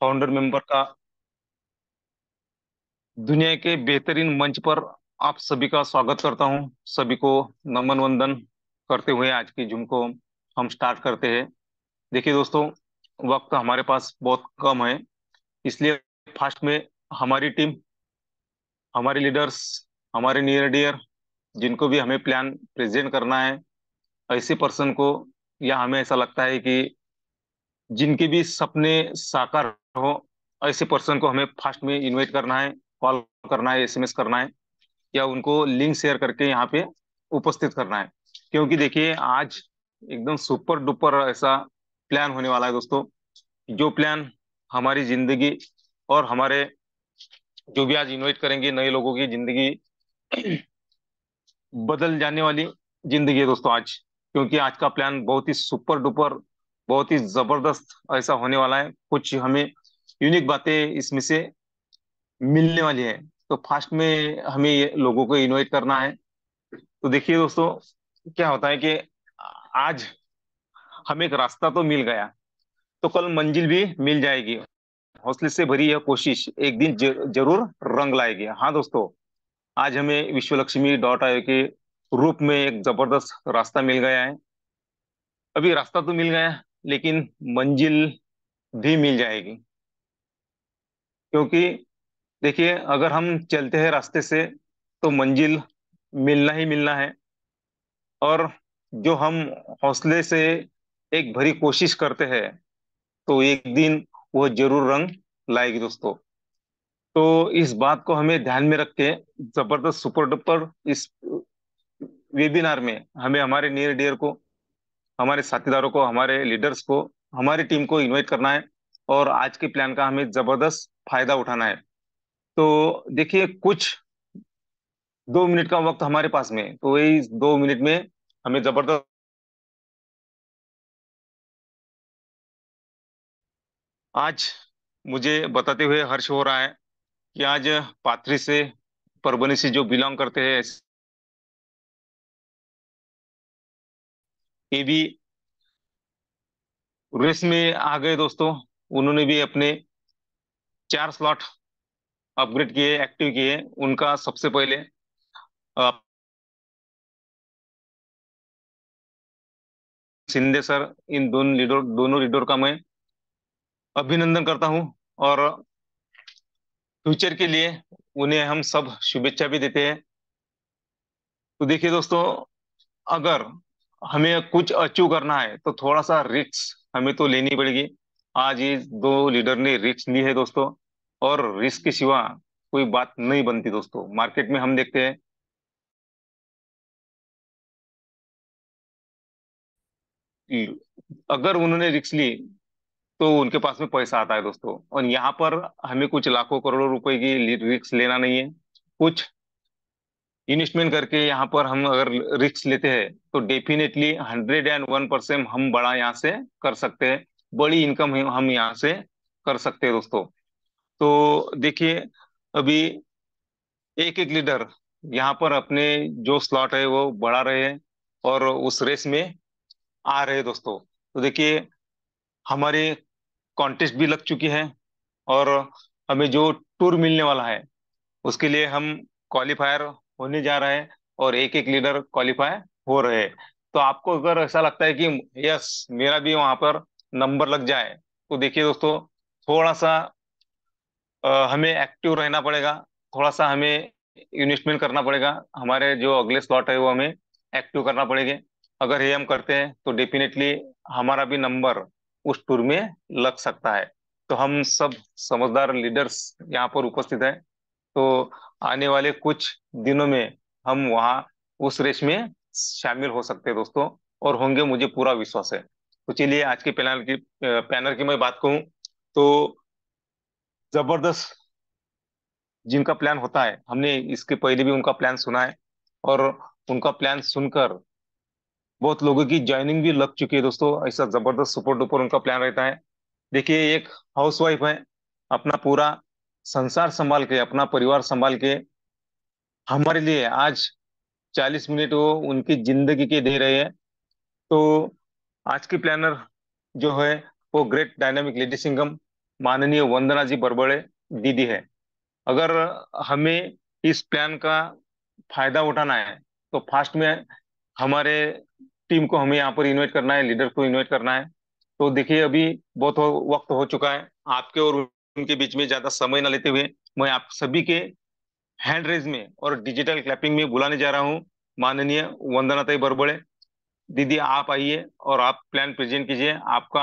Founder member का दुनिया के बेहतरीन मंच पर आप सभी का स्वागत करता हूं। सभी को नमन वंदन करते हुए आज की जूम को हम स्टार्ट करते हैं। देखिए दोस्तों, वक्त हमारे पास बहुत कम है, इसलिए फास्ट में हमारी टीम, हमारे लीडर्स, हमारे नियर डियर, जिनको भी हमें प्लान प्रेजेंट करना है, ऐसे पर्सन को, या हमें ऐसा लगता है कि जिनके भी सपने साकार हो, ऐसे पर्सन को हमें फास्ट में इनवाइट करना है, कॉल करना है, एसएमएस करना है, या उनको लिंक शेयर करके यहाँ पे उपस्थित करना है। क्योंकि देखिए, आज एकदम सुपर डुपर ऐसा प्लान होने वाला है दोस्तों। जो प्लान हमारी जिंदगी और हमारे जो भी आज इनवाइट करेंगे नए लोगों की जिंदगी बदल जाने वाली जिंदगी है दोस्तों आज। क्योंकि आज का प्लान बहुत ही सुपर डुपर, बहुत ही जबरदस्त ऐसा होने वाला है। कुछ हमें यूनिक बातें इसमें से मिलने वाली है। तो फास्ट में हमें ये लोगों को इनवाइट करना है। तो देखिए दोस्तों, क्या होता है कि आज हमें एक रास्ता तो मिल गया, तो कल मंजिल भी मिल जाएगी। हौसले से भरी यह कोशिश एक दिन जरूर रंग लाएगी। हाँ दोस्तों, आज हमें विश्वलक्ष्मी डॉट आईओ के रूप में एक जबरदस्त रास्ता मिल गया है। अभी रास्ता तो मिल गया, लेकिन मंजिल भी मिल जाएगी। क्योंकि देखिए, अगर हम चलते हैं रास्ते से तो मंजिल मिलना ही मिलना है। और जो हम हौसले से एक भरी कोशिश करते हैं, तो एक दिन वो जरूर रंग लाएगी दोस्तों। तो इस बात को हमें ध्यान में रख के जबरदस्त सुपर डुपर इस वेबिनार में हमें हमारे नियर डियर को, हमारे साथीदारों को, हमारे लीडर्स को, हमारी टीम को इनवाइट करना है। और आज के प्लान का हमें जबरदस्त फायदा उठाना है। तो देखिए, कुछ 2 मिनट का वक्त हमारे पास में है, तो वही 2 मिनट में हमें जबरदस्त। आज मुझे बताते हुए हर्ष हो रहा है कि आज पाथरी से, परभणी से जो बिलोंग करते हैं, ये भी रेस में आ गए दोस्तों। उन्होंने भी अपने 4 स्लॉट अपग्रेड किए, एक्टिव किए। उनका सबसे पहले अ, शिंदे सर, इन दोनों लीडर का मैं अभिनंदन करता हूं। और फ्यूचर के लिए उन्हें हम सब शुभेच्छा भी देते हैं। तो देखिए दोस्तों, अगर हमें कुछ अचीव करना है तो थोड़ा सा रिस्क हमें तो लेनी पड़ेगी। आज ये 2 लीडर ने रिस्क ली है दोस्तों। और रिस्क के सिवा कोई बात नहीं बनती दोस्तों। मार्केट में हम देखते हैं, अगर उन्होंने रिस्क ली तो उनके पास में पैसा आता है दोस्तों। और यहाँ पर हमें कुछ लाखों करोड़ों रुपए की रिस्क लेना नहीं है। कुछ इन्वेस्टमेंट करके यहाँ पर हम अगर रिस्क लेते हैं तो डेफिनेटली 101% हम बड़ा यहाँ से कर सकते हैं। बड़ी इनकम हम यहाँ से कर सकते हैं दोस्तों। तो देखिए, अभी एक एक लीडर यहाँ पर अपने जो स्लॉट है वो बढ़ा रहे हैं, और उस रेस में आ रहे हैं दोस्तों। तो देखिए, हमारे कॉन्टेस्ट भी लग चुकी है, और हमें जो टूर मिलने वाला है उसके लिए हम क्वालिफायर होने जा रहे हैं, और एक एक लीडर क्वालिफाई हो रहे हैं। तो आपको अगर ऐसा लगता है कि यस, मेरा भी वहां पर नंबर लग जाए, तो देखिए दोस्तों, थोड़ा सा हमें एक्टिव रहना पड़ेगा। थोड़ा सा हमें इन्वेस्टमेंट करना पड़ेगा। हमारे जो अगले स्लॉट है वो हमें एक्टिव करना पड़ेंगे। अगर ये हम करते हैं तो डेफिनेटली हमारा भी नंबर उस टूर में लग सकता है। तो हम सब समझदार लीडर्स यहाँ पर उपस्थित हैं। तो आने वाले कुछ दिनों में हम वहाँ उस रेस में शामिल हो सकते हैं दोस्तों, और होंगे, मुझे पूरा विश्वास है। तो चलिए, आज के पैनल की मैं बात कहूँ तो जबरदस्त जिनका प्लान होता है, हमने इसके पहले भी उनका प्लान सुना है। और उनका प्लान सुनकर बहुत लोगों की ज्वाइनिंग भी लग चुकी है दोस्तों। ऐसा जबरदस्त सुपर डुपर उनका प्लान रहता है। देखिए, एक हाउसवाइफ है, अपना पूरा संसार संभाल के, अपना परिवार संभाल के हमारे लिए आज 40 मिनट वो उनकी जिंदगी के दे रहे हैं। तो आज की प्लानर जो है वो ग्रेट डायनामिक लेडी सिंघम, माननीय वंदना जी बरबड़े दीदी है। अगर हमें इस प्लान का फायदा उठाना है तो फास्ट में हमारे टीम को हमें यहाँ पर इनवाइट करना है, लीडर को इनवाइट करना है। तो देखिए अभी बहुत वक्त हो चुका है, आपके और उनके बीच में ज्यादा समय न लेते हुए मैं आप सभी के हैंड रेज में और डिजिटल क्लैपिंग में बुलाने जा रहा हूँ माननीय वंदनाताई बरबड़े दीदी। आप आइए और आप प्लान प्रेजेंट कीजिए। आपका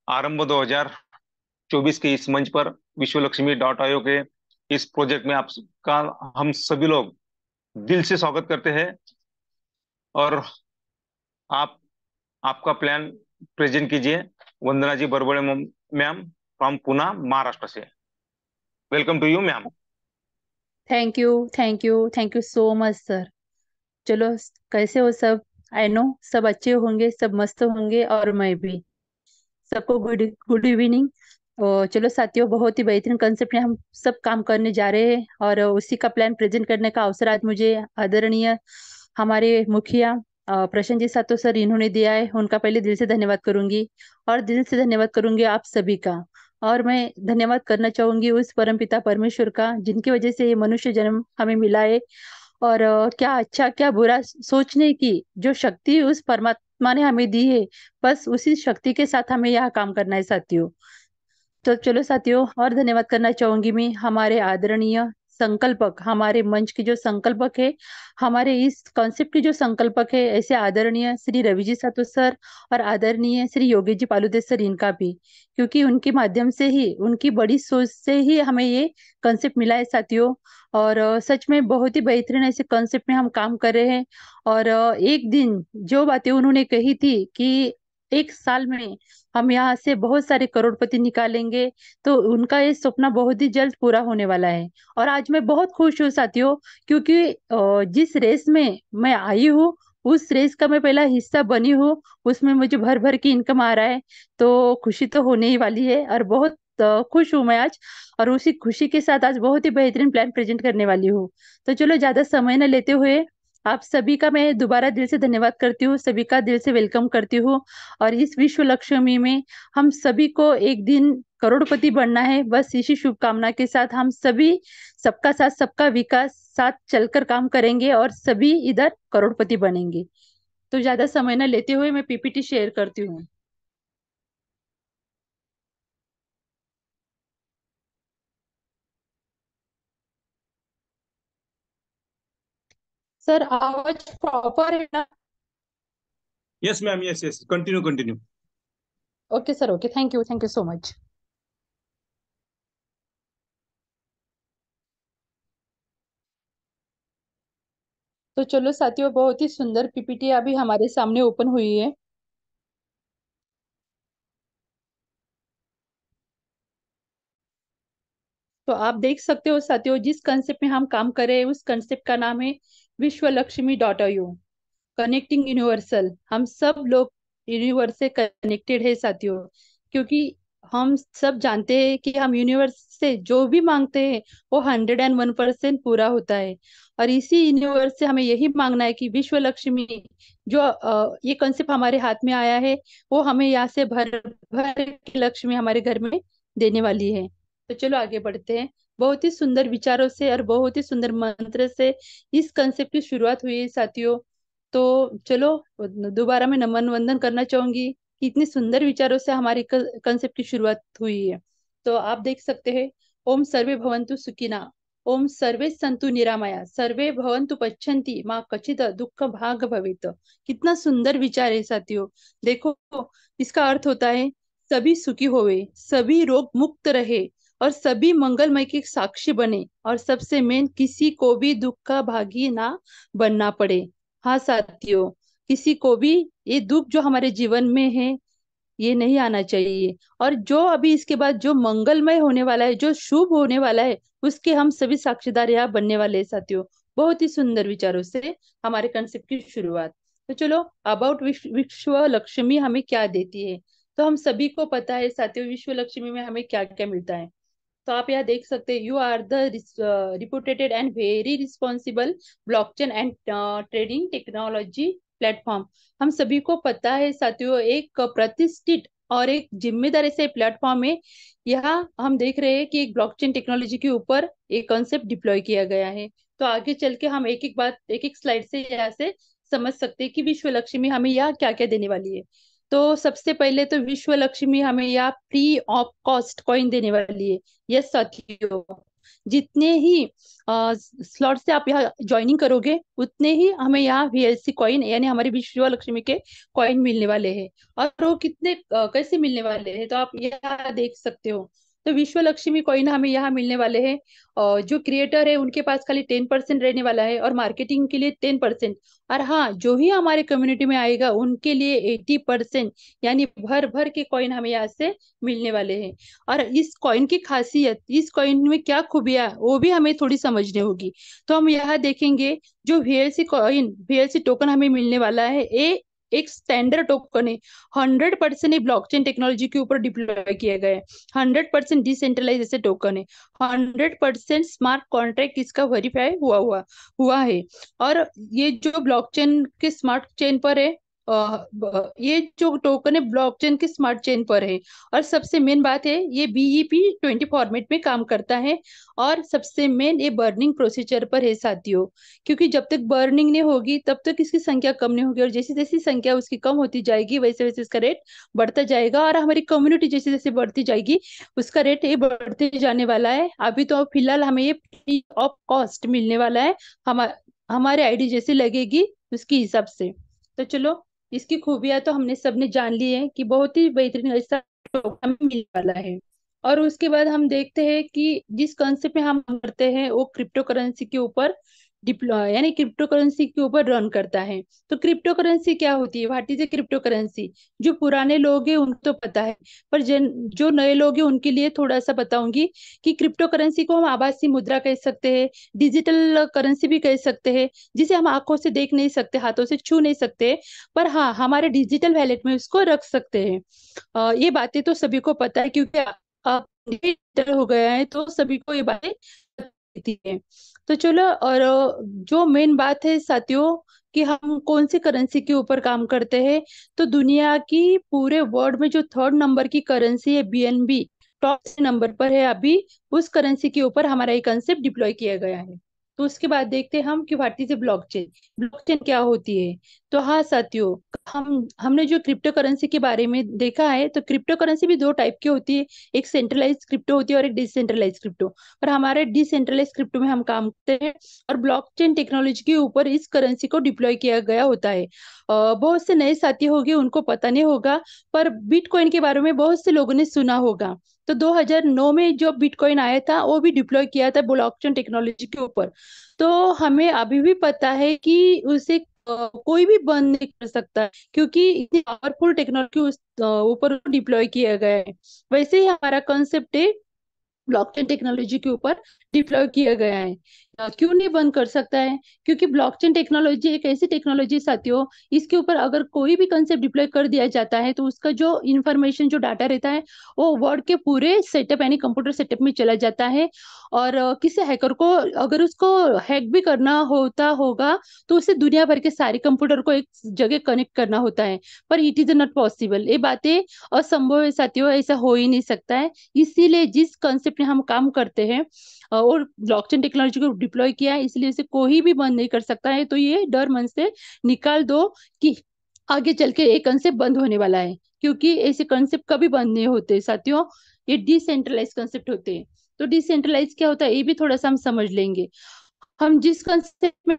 आरंभ 2024 के इस मंच पर विश्व लक्ष्मी डॉट आयोग के इस प्रोजेक्ट में आपका हम सभी लोग दिल से स्वागत करते हैं। और आप आपका प्लान प्रेजेंट कीजिए। वंदना जी बरबड़े मैम फ्रॉम पुणे महाराष्ट्र से। Welcome to you ma'am. Thank you, thank you, thank you so much sir. चलो, कैसे हो सब? आई नो सब अच्छे होंगे, सब मस्त होंगे, और मैं भी। सबको गुड गुड इवनिंग। और चलो साथियों, बहुत ही बेहतरीन कंसेप्ट में हम सब काम करने जा रहे हैं, और उसी का प्लान प्रेजेंट करने का अवसर आज मुझे आदरणीय हमारे मुखिया प्रशांत जी सातो सर इन्होंने दिया है। उनका पहले दिल से धन्यवाद करूंगी, और दिल से धन्यवाद करूंगी आप सभी का। और मैं धन्यवाद करना चाहूंगी उस परमपिता परमेश्वर का, जिनकी वजह से ये मनुष्य जन्म हमें मिला है। और क्या अच्छा क्या बुरा सोचने की जो शक्ति उस परमात्मा ने हमें दी है, बस उसी शक्ति के साथ हमें यह काम करना है साथियों। तो चलो साथियों, और धन्यवाद करना चाहूंगी मैं हमारे आदरणीय संकल्पक, हमारे मंच के जो संकल्पक है, हमारे इस कॉन्सेप्ट के जो संकल्पक है, ऐसे आदरणीय श्री रवि जी सातो सर और आदरणीय श्री योगी जी पालुदे सर, इनका भी। क्योंकि उनके माध्यम से ही, उनकी बड़ी सोच से ही हमें ये कॉन्सेप्ट मिला है साथियों। और सच में बहुत ही बेहतरीन ऐसे कॉन्सेप्ट में हम काम कर रहे हैं। और एक दिन जो बातें उन्होंने कही थी कि एक साल में हम यहाँ से बहुत सारे करोड़पति निकालेंगे, तो उनका ये सपना बहुत ही जल्द पूरा होने वाला है। और आज मैं बहुत खुश हूँ साथियों, क्योंकि जिस रेस में मैं आई हूँ, उस रेस का मैं पहला हिस्सा बनी हूँ। उसमें मुझे भर भर की इनकम आ रहा है, तो खुशी तो होने ही वाली है, और बहुत खुश हूँ मैं आज। और उसी खुशी के साथ आज बहुत ही बेहतरीन प्लान प्रेजेंट करने वाली हूँ। तो चलो, ज्यादा समय न लेते हुए आप सभी का मैं दोबारा दिल से धन्यवाद करती हूँ, सभी का दिल से वेलकम करती हूँ। और इस विश्व लक्ष्मी में हम सभी को एक दिन करोड़पति बनना है, बस इसी शुभकामना के साथ हम सभी, सबका साथ सबका विकास, साथ चलकर काम करेंगे और सभी इधर करोड़पति बनेंगे। तो ज्यादा समय न लेते हुए मैं पीपीटी शेयर करती हूँ। सर, आवाज प्रॉपर है ना? Yes, ma'am. Yes, yes. Continue, continue. Okay sir, okay, thank you so much. तो चलो साथियों, बहुत ही सुंदर पीपीटी अभी हमारे सामने ओपन हुई है। तो आप देख सकते हो साथियों, जिस कंसेप्ट में हम काम कर रहे हैं, उस कंसेप्ट का नाम है विश्व Lakshmi dot IO, connecting universal. हम सब लोग यूनिवर्स से कनेक्टेड है साथियों। क्योंकि हम सब जानते हैं कि हम यूनिवर्स से जो भी मांगते हैं, वो 101% पूरा होता है। और इसी यूनिवर्स से हमें यही मांगना है कि विश्व लक्ष्मी, जो ये कंसेप्ट हमारे हाथ में आया है, वो हमें यहाँ से भर भर की लक्ष्मी हमारे घर में देने वाली है। तो चलो आगे बढ़ते हैं। बहुत ही सुंदर विचारों से और बहुत ही सुंदर मंत्र से इस कंसेप्ट की शुरुआत हुई है साथियों। तो चलो, दोबारा मैं नमन वंदन करना चाहूंगी कि इतने सुंदर विचारों से हमारी कंसेप्ट की शुरुआत हुई है। तो आप देख सकते हैं, ओम सर्वे भवन्तु सुखिना, ओम सर्वे संतु निरामया, सर्वे भवन्तु पश्यन्ति माँ कचिद दुख भाग भवेत। कितना सुंदर विचार है साथियों। देखो, इसका अर्थ होता है सभी सुखी होवे, सभी रोग मुक्त रहे, और सभी मंगलमय के साक्षी बने, और सबसे मेन, किसी को भी दुख का भागी ना बनना पड़े। हाँ साथियों, किसी को भी ये दुख जो हमारे जीवन में है, ये नहीं आना चाहिए। और जो अभी इसके बाद जो मंगलमय होने वाला है, जो शुभ होने वाला है, उसके हम सभी साक्षीदार यहाँ बनने वाले हैं साथियों। बहुत ही सुंदर विचारों से हमारे कंसेप्ट की शुरुआत। तो चलो, अबाउट विश्व लक्ष्मी हमें क्या देती है। तो हम सभी को पता है साथियों, विश्व लक्ष्मी में हमें क्या क्या मिलता है। तो आप यहाँ देख सकते हैं, you are the reputed and very responsible blockchain and trading technology platform. हम सभी को पता है साथियों, एक प्रतिष्ठित और एक जिम्मेदार ऐसे प्लेटफॉर्म है। यहाँ हम देख रहे हैं कि एक ब्लॉकचेन टेक्नोलॉजी के ऊपर एक कॉन्सेप्ट डिप्लॉय किया गया है। तो आगे चल के हम एक एक बात, एक एक स्लाइड से यहाँ से समझ सकते हैं कि विश्व लक्ष्मी हमें यहाँ क्या क्या देने वाली है। तो सबसे पहले तो विश्व लक्ष्मी हमें यहाँ फ्री ऑफ कॉस्ट कॉइन देने वाली है। यस साथियों, जितने ही स्लॉट से आप यहाँ ज्वाइनिंग करोगे उतने ही हमें यहाँ वीएलसी कॉइन यानी हमारी विश्व लक्ष्मी के कॉइन मिलने वाले हैं। और वो कितने कैसे मिलने वाले हैं तो आप यहाँ देख सकते हो। तो विश्व लक्ष्मी कॉइन हमें यहाँ मिलने वाले हैं। और जो क्रिएटर है उनके पास खाली 10% रहने वाला है और मार्केटिंग के लिए 10%। और हाँ, जो ही हमारे कम्युनिटी में आएगा उनके लिए 80% यानी भर भर के कॉइन हमें यहाँ से मिलने वाले हैं। और इस कॉइन की खासियत, इस कॉइन में क्या खूबियां, वो भी हमें थोड़ी समझनी होगी। तो हम यहाँ देखेंगे जो वीएलसी कॉइन, वीएलसी टोकन हमें मिलने वाला है, ये एक स्टैंडर्ड टोकन है। 100% ब्लॉकचेन टेक्नोलॉजी के ऊपर डिप्लॉय किया गया है। 100% डिसेंट्रलाइज ऐसे टोकन है। 100% स्मार्ट कॉन्ट्रैक्ट इसका वेरीफाई हुआ हुआ हुआ है। और ये जो ब्लॉकचेन के स्मार्ट चेन पर है, ये जो टोकन है ब्लॉकचेन के स्मार्ट चेन पर है। और सबसे मेन बात है ये BEP20 फॉर्मेट में काम करता है। और सबसे मेन ये बर्निंग प्रोसीजर पर है साथियों। क्योंकि जब तक बर्निंग नहीं होगी तब तक इसकी संख्या कम नहीं होगी, और जैसी जैसी संख्या उसकी कम होती जाएगी वैसे वैसे इसका रेट बढ़ता जाएगा। और हमारी कम्युनिटी जैसे जैसे बढ़ती जाएगी उसका रेट ये बढ़ते जाने वाला है। अभी तो फिलहाल हमें ये फ्री ऑफ कॉस्ट मिलने वाला है। हम हमारे आईडी जैसे लगेगी उसके हिसाब से। तो चलो, इसकी खूबियां तो हमने सबने जान ली है कि बहुत ही बेहतरीन ऐसा हमें मिलने वाला है। और उसके बाद हम देखते हैं कि जिस कंसेप्ट में हम करते हैं वो क्रिप्टो करेंसी के ऊपर डिप्लॉय यानी क्रिप्टो करेंसी के ऊपर रन करता है। तो क्रिप्टो करेंसी क्या होती है, what is a crypto currency? जो पुराने लोग हैं उनको तो पता है, पर जो नए लोग हैं उनके लिए थोड़ा सा बताऊंगी कि क्रिप्टो करेंसी को हम आभासी मुद्रा कह सकते हैं, डिजिटल करेंसी भी कह सकते हैं, जिसे हम आंखों से देख नहीं सकते, हाथों से छू नहीं सकते, पर हाँ हमारे डिजिटल वैलेट में उसको रख सकते हैं। ये बातें तो सभी को पता है क्योंकि अब डिजिटल हो गया है तो सभी को ये बातें पता है। तो चलो, और जो मेन बात है साथियों कि हम कौन सी करेंसी के ऊपर काम करते हैं। तो दुनिया की पूरे वर्ल्ड में जो थर्ड नंबर की करेंसी है BNB, टॉप नंबर पर है अभी। उस करेंसी के ऊपर हमारा ये कंसेप्ट डिप्लॉय किया गया है। तो उसके बाद देखते हैं हम कि what is a blockchain, blockchain क्या होती है। तो हाँ साथियों, हमने जो क्रिप्टो करेंसी के बारे में देखा है तो क्रिप्टो करेंसी भी दो टाइप की होती है। एक सेंट्रलाइज क्रिप्टो होती है और एक डिसेंट्रलाइज क्रिप्टो। पर हमारे डिसेंट्रलाइज क्रिप्टो में हम काम करते हैं और ब्लॉकचेन टेक्नोलॉजी के ऊपर इस करेंसी को डिप्लॉय किया गया होता है। बहुत से नए साथी होंगे उनको पता नहीं होगा, पर बिटकॉइन के बारे में बहुत से लोगों ने सुना होगा। तो 2009 में जो बिटकॉइन आया था वो भी डिप्लॉय किया था ब्लॉकचेन टेक्नोलॉजी के ऊपर। तो हमें अभी भी पता है कि उसे कोई भी बंद नहीं कर सकता, क्योंकि इतनी पावरफुल टेक्नोलॉजी उस ऊपर डिप्लॉय किया गया है। वैसे ही हमारा कॉन्सेप्ट है ब्लॉकचेन टेक्नोलॉजी के ऊपर डिप्लॉय किया गया है। क्यों नहीं बंद कर सकता है? क्योंकि ब्लॉकचेन टेक्नोलॉजी एक ऐसी टेक्नोलॉजी साथियों, इसके ऊपर अगर कोई भी कंसेप्ट डिप्लॉय कर दिया जाता है तो उसका जो इंफॉर्मेशन, जो डाटा रहता है वो वर्ड के पूरे सेटअप यानी कंप्यूटर सेटअप में चला जाता है। और किसी हैकर को अगर उसको हैक भी करना होता होगा तो उसे दुनिया भर के सारे कंप्यूटर को एक जगह कनेक्ट करना होता है। पर इट इज नॉट पॉसिबल, ये बातें असंभव है साथियों, ऐसा हो ही नहीं सकता है। इसीलिए जिस कंसेप्ट में हम काम करते हैं और ब्लॉकचेन टेक्नोलॉजी को डिप्लॉय किया है, इसलिए इसे कोई भी बंद नहीं कर सकता है। तो ये डर मन से निकाल दो कि आगे चल के ये कंसेप्ट बंद होने वाला है, क्योंकि ऐसे कंसेप्ट कभी बंद नहीं होते साथियों। ये डिसेंट्रलाइज कंसेप्ट होते हैं। तो डिसेंट्रलाइज क्या होता है ये भी थोड़ा सा हम समझ लेंगे। हम जिस कंसेप्ट में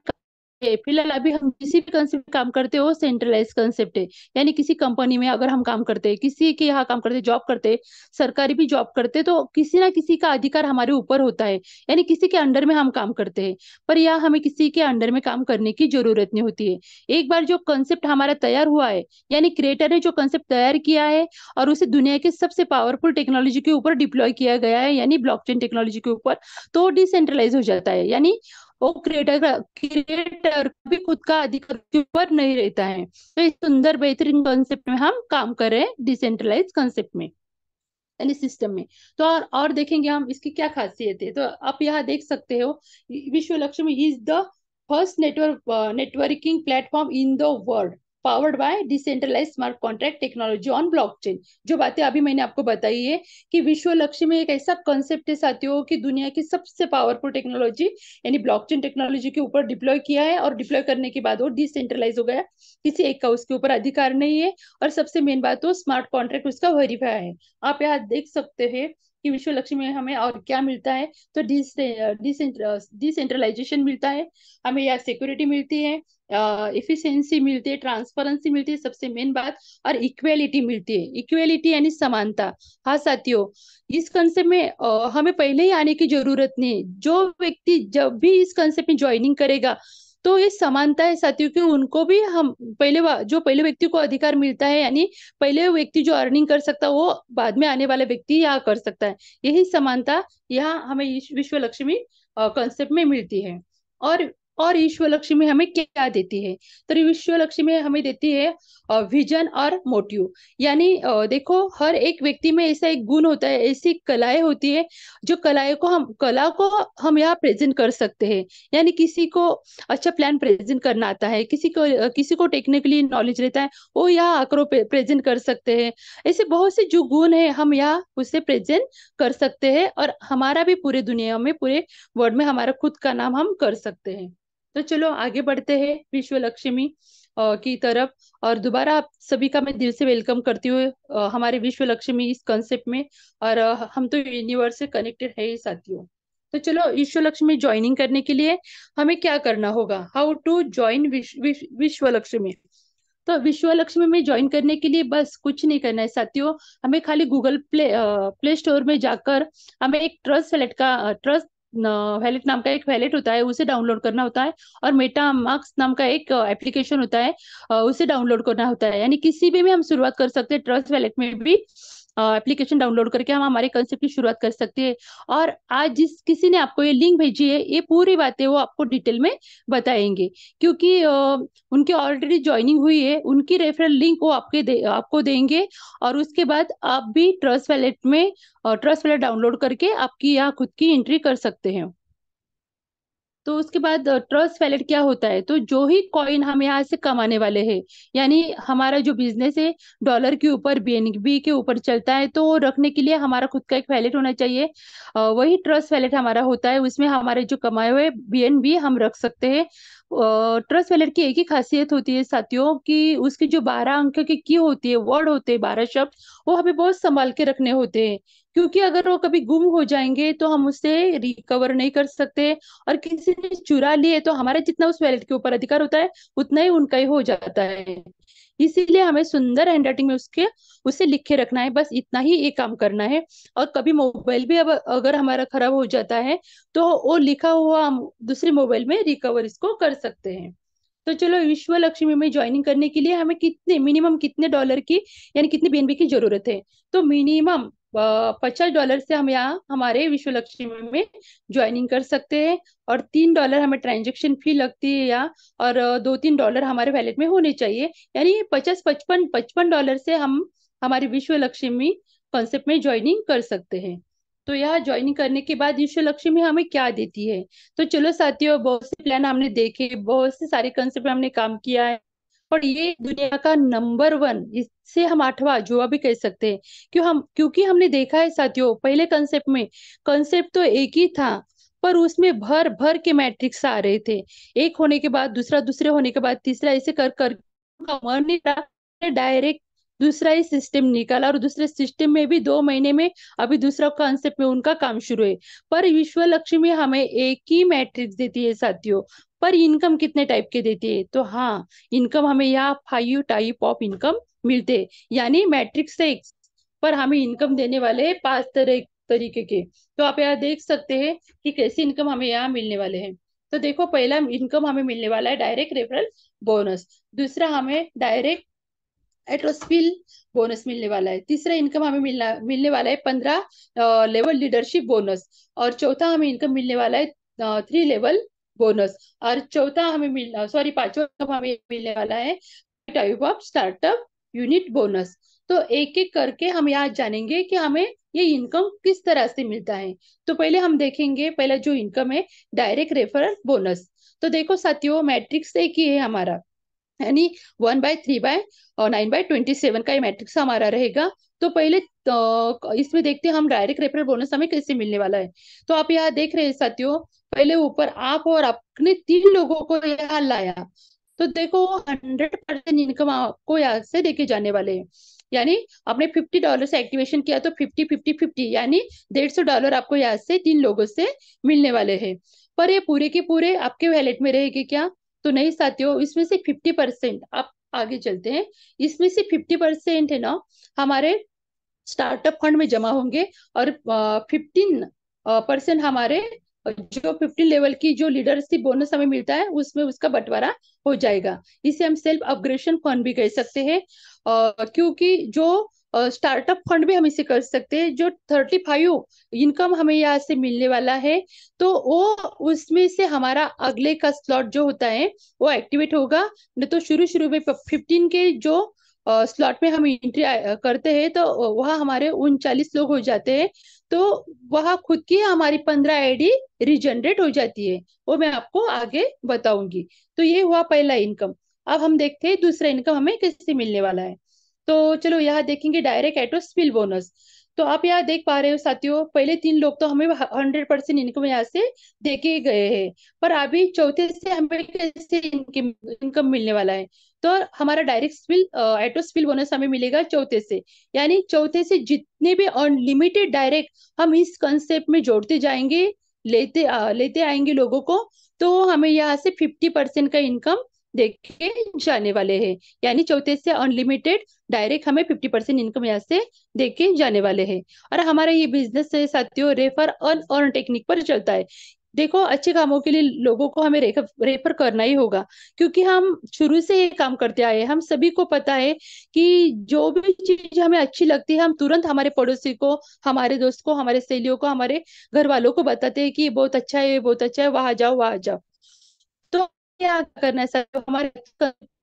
फिलहाल अभी हम किसी भी कंसेप्ट में काम करते हो सेंट्रलाइज कंसेप्ट है। यानी किसी कंपनी में अगर हम काम करते हैं, किसी के यहाँ काम करते, जॉब करते, सरकारी भी जॉब करते, तो किसी ना किसी का अधिकार हमारे ऊपर होता है, यानी किसी के अंडर में हम काम करते हैं। पर यहाँ हमें किसी के अंडर में काम करने की जरूरत नहीं होती है। एक बार जो कंसेप्ट हमारा तैयार हुआ है, यानी क्रिएटर ने जो कंसेप्ट तैयार किया है और उसे दुनिया के सबसे पावरफुल टेक्नोलॉजी के ऊपर डिप्लॉय किया गया है यानी ब्लॉकचेन टेक्नोलॉजी के ऊपर, तो डिसेंट्रलाइज हो जाता है। यानी वो क्रिएटर भी खुद का अधिकार के ऊपर नहीं रहता है। तो इस सुंदर बेहतरीन कॉन्सेप्ट में हम काम कर रहे हैं, डिसेंट्रलाइज कॉन्सेप्ट में यानी सिस्टम में। तो और देखेंगे हम इसकी क्या खासियत है। तो आप यहाँ देख सकते हो, Vishwa Lakshmi is the first networking platform in the world. Powered by decentralize smart contract technology on blockchain. जो बातें अभी मैंने आपको बताई है कि विश्व लक्ष्मी एक ऐसा कॉन्सेप्ट है साथियों कि दुनिया की सबसे पावरफुल टेक्नोलॉजी यानी ब्लॉकचेन टेक्नोलॉजी के ऊपर डिप्लॉय किया है, और डिप्लॉय करने के बाद वो डिसेंट्रलाइज हो गया, किसी एक का उसके ऊपर अधिकार नहीं है, और सबसे मेन बात वो स्मार्ट कॉन्ट्रैक्ट उसका वेरीफाई है। आप यहाँ देख सकते हैं कि विश्व लक्ष्मी में हमें और क्या मिलता है, तो डिसेंट्रलाइजेशन मिलता है, हमें यहाँ सिक्योरिटी मिलती है, इफिशियंसी मिलती है, ट्रांसपेरेंसी मिलती है, सबसे मेन बात, और इक्वेलिटी मिलती है। इक्वेलिटी यानी समानता। हाँ साथियों, इस कंसेप्ट में हमें पहले ही आने की जरूरत नहीं। जो व्यक्ति जब भी इस कंसेप्ट में ज्वाइनिंग करेगा तो ये समानता है साथियों कि उनको भी हम जो पहले व्यक्ति को अधिकार मिलता है, यानी पहले व्यक्ति जो अर्निंग कर सकता है वो बाद में आने वाले व्यक्ति यहाँ कर सकता है। यही समानता यहाँ हमें विश्व लक्ष्मी कॉन्सेप्ट में मिलती है। और ईश्वर लक्ष्मी हमें क्या देती है, तो विश्व लक्ष्मी हमें देती है विजन और मोटिव। यानी देखो, हर एक व्यक्ति में ऐसा एक गुण होता है, ऐसी कलाएं होती है जो कला को हम यहाँ प्रेजेंट कर सकते हैं। यानी किसी को अच्छा प्लान प्रेजेंट करना आता है, किसी को टेक्निकली नॉलेज रहता है, वो यहाँ आकर प्रेजेंट कर सकते हैं। ऐसे बहुत से जो गुण है हम यहाँ उससे प्रेजेंट कर सकते हैं, और हमारा भी पूरे दुनिया में, पूरे वर्ल्ड में हमारा खुद का नाम हम कर सकते हैं। तो चलो आगे बढ़ते हैं विश्व लक्ष्मी की तरफ। और दोबारा आप सभी का मैं दिल से वेलकम करती हूँ हमारे विश्व लक्ष्मी इस कॉन्सेप्ट में। और हम तो यूनिवर्स से कनेक्टेड है ही साथियों। तो चलो विश्व लक्ष्मी ज्वाइनिंग करने के लिए हमें क्या करना होगा, हाउ टू ज्वाइन विश्व लक्ष्मी। तो विश्व लक्ष्मी में ज्वाइन करने के लिए बस कुछ नहीं करना है साथियों। हमें खाली गूगल प्ले स्टोर में जाकर हमें एक ट्रस्ट वैलेट नाम का एक वैलेट होता है, उसे डाउनलोड करना होता है। और मेटा मार्क्स नाम का एक एप्लीकेशन होता है, उसे डाउनलोड करना होता है। यानी किसी भी हम शुरुआत कर सकते हैं, ट्रस्ट वैलेट में भी एप्लीकेशन डाउनलोड करके हम हमारे कंसेप्ट की शुरुआत कर सकते हैं। और आज जिस किसी ने आपको ये लिंक भेजी है, ये पूरी बातें वो आपको डिटेल में बताएंगे, क्योंकि उनकी ऑलरेडी ज्वाइनिंग हुई है, उनकी रेफरल लिंक वो आपको देंगे। और उसके बाद आप भी ट्रस्ट वैलेट डाउनलोड करके आपकी यहाँ खुद की एंट्री कर सकते हैं। तो उसके बाद ट्रस्ट वैलेट क्या होता है, तो जो ही कॉइन हम यहाँ से कमाने वाले हैं, यानी हमारा जो बिजनेस है डॉलर के ऊपर, बीएनबी के ऊपर चलता है, तो वो रखने के लिए हमारा खुद का एक वैलेट होना चाहिए। वही ट्रस्ट वैलेट हमारा होता है, उसमें हमारे जो कमाए हुए बीएनबी हम रख सकते हैं। ट्रस्ट वैलेट की एक ही खासियत होती है साथियों कि उसकी जो 12 अंक की होती है, वर्ड होते हैं, 12 शब्द, वो हमें बहुत संभाल के रखने होते हैं। क्योंकि अगर वो कभी गुम हो जाएंगे तो हम उससे रिकवर नहीं कर सकते, और किसी ने चुरा लिए तो हमारा जितना उस वैलेट के ऊपर अधिकार होता है उतना ही उनका ही हो जाता है। इसीलिए हमें सुंदर हैंडराइटिंग में उसे लिख के रखना है, बस इतना ही एक काम करना है। और कभी मोबाइल भी अब अगर हमारा खराब हो जाता है तो वो लिखा हुआ हम दूसरे मोबाइल में रिकवर इसको कर सकते हैं। तो चलो विश्व लक्ष्मी में ज्वाइनिंग करने के लिए हमें मिनिमम कितने डॉलर की यानी कितने बीएनबी की जरूरत है, तो मिनिमम $50 से हम यहाँ हमारे विश्व लक्ष्मी में ज्वाइनिंग कर सकते हैं। और $3 हमें ट्रांजेक्शन फी लगती है यहाँ, और $2-3 हमारे वैलेट में होने चाहिए। यानी 55 $55 से हम हमारी विश्व लक्ष्मी कॉन्सेप्ट में ज्वाइनिंग कर सकते हैं। तो यहाँ ज्वाइनिंग करने के बाद विश्व लक्ष्मी हमें क्या देती है, तो चलो साथियों, बहुत से प्लान हमने देखे, बहुत से सारे कंसेप्ट हमने काम किया है, और ये दुनिया का नंबर 1, इससे हम 8वां जुआ भी कह सकते हैं। क्योंकि हमने देखा है साथियों, पहले कंसेप्ट तो एक ही था, पर उसमें भर भर के मैट्रिक्स आ रहे थे, एक होने के बाद दूसरा, दूसरे होने के बाद तीसरा, ऐसे कर कर उनका मन नहीं रहा, डायरेक्ट दूसरा ही सिस्टम निकाला, और दूसरे सिस्टम में भी 2 महीने में अभी दूसरा कॉन्सेप्ट में उनका काम शुरू है। पर विश्व लक्ष्मी हमें एक ही मैट्रिक्स देती है साथियों, पर इनकम कितने टाइप के देती है, तो हाँ, इनकम हमें यहाँ 5 टाइप ऑफ इनकम मिलते हैं। यानी मैट्रिक्स से पर हमें इनकम देने वाले 5 तरीके के। तो आप यहाँ देख सकते हैं कि कैसी इनकम हमें यहाँ मिलने वाले हैं। तो देखो, पहला इनकम हमें मिलने वाला है डायरेक्ट रेफरल बोनस, दूसरा हमें डायरेक्ट एट्रोस्पिल बोनस मिलने वाला है, तीसरा इनकम हमें मिलने वाला है 15 लेवल लीडरशिप बोनस, और चौथा हमें इनकम मिलने वाला है 3 लेवल बोनस, और पांचवा इनकम हमें मिलने वाला है type of startup unit bonus. तो एक एक करके हम यहाँ जानेंगे कि हमें ये इनकम किस तरह से मिलता है। तो पहले हम देखेंगे, पहला जो इनकम है डायरेक्ट रेफरल बोनस। तो देखो साथियों, मैट्रिक्स एक ही है हमारा, यानी 1/3/9/27 का ये मैट्रिक्स हमारा रहेगा। तो पहले इसमें देखते हैं हम डायरेक्ट रेफरल बोनस हमें कैसे मिलने वाला है। तो आप यहाँ देख रहे हैं साथियों, पहले ऊपर आप और आपने 3 लोगों को यहाँ लाया, तो देखो 100% इनकम आपको यहाँ से देके जाने वाले हैं। यानी आपने $50 से एक्टिवेशन किया तो 50 50 50 यानी $150 आपको यहाँ से 3 लोगों से मिलने वाले हैं। पर ये पूरे के पूरे आपके वैलेट में रहेगी क्या? तो नहीं साथियों, इसमें से 50%, आप आगे चलते हैं, इसमें से 50% है ना हमारे स्टार्टअप फंड में जमा होंगे, और 15% हमारे जो 15 लेवल की जो लीडरशिप बोनस हमें मिलता है उसमें उसका बंटवारा हो जाएगा। इसे हम सेल्फ अपग्रेडेशन फंड भी कह सकते हैं, क्योंकि जो स्टार्टअप फंड भी हम इसे कर सकते हैं। जो 35 इनकम हमें यहाँ से मिलने वाला है, तो वो उसमें से हमारा अगले का स्लॉट जो होता है वो एक्टिवेट होगा। नहीं तो शुरू शुरू में 15 के जो स्लॉट में हम एंट्री करते हैं तो वहाँ हमारे 39 लोग हो जाते हैं। तो वहाँ खुद की हमारी 15 आईडी रिजनरेट हो जाती है, वो मैं आपको आगे बताऊंगी। तो ये हुआ पहला इनकम। अब हम देखते हैं दूसरा इनकम हमें कैसे मिलने वाला है। तो चलो यहाँ देखेंगे डायरेक्ट एटो स्पिल बोनस। तो आप यहाँ देख पा रहे हो साथियों, पहले 3 लोग तो हमें 100% इनकम यहाँ से देके गए हैं, पर अभी चौथे से हमें कैसे इनकम इनकम मिलने वाला है। तो हमारा डायरेक्ट स्पिल एटो स्पिल बोनस हमें मिलेगा चौथे से। यानी चौथे से जितने भी अनलिमिटेड डायरेक्ट हम इस कंसेप्ट में जोड़ते जाएंगे, लेते आएंगे लोगों को, तो हमें यहाँ से 50% का इनकम देके जाने वाले हैं। यानी चौथे से अनलिमिटेड डायरेक्ट हमें 50% इनकम यहाँ से देके जाने वाले हैं। और हमारा ये बिजनेस है साथियों, रेफर अर्न अर्न टेक्निक पर चलता है। देखो, अच्छे कामों के लिए लोगों को हमें रेफर करना ही होगा, क्योंकि हम शुरू से ये काम करते आए हैं। हम सभी को पता है कि जो भी चीज हमें अच्छी लगती है हम तुरंत हमारे पड़ोसी को, हमारे दोस्त को, हमारे सहेलियों को, हमारे घर वालों को बताते हैं कि ये बहुत अच्छा है, ये बहुत अच्छा है, वहां जाओ वहां जाओ। तो क्या करना है सर, हमारे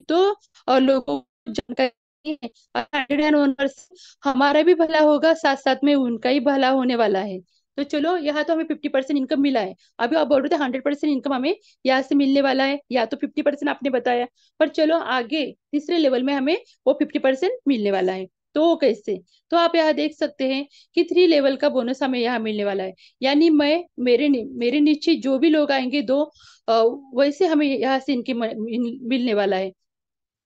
तो और लोगों को जानकारी है, 101%, हमारा भी भला होगा, साथ साथ में उनका ही भला होने वाला है। तो चलो, यहाँ तो हमें 50% इनकम मिला है। अभी आप बोल रहे थे 100% इनकम हमें यहाँ से मिलने वाला है, या तो 50% आपने बताया। पर चलो आगे तीसरे लेवल में हमें वो 50% मिलने वाला है। तो वो कैसे? तो आप यहाँ देख सकते हैं कि 3 लेवल का बोनस हमें यहाँ मिलने वाला है। यानी मेरे नीचे जो भी लोग आएंगे दो, अ, वैसे हमें यहाँ से इनके मिलने वाला है।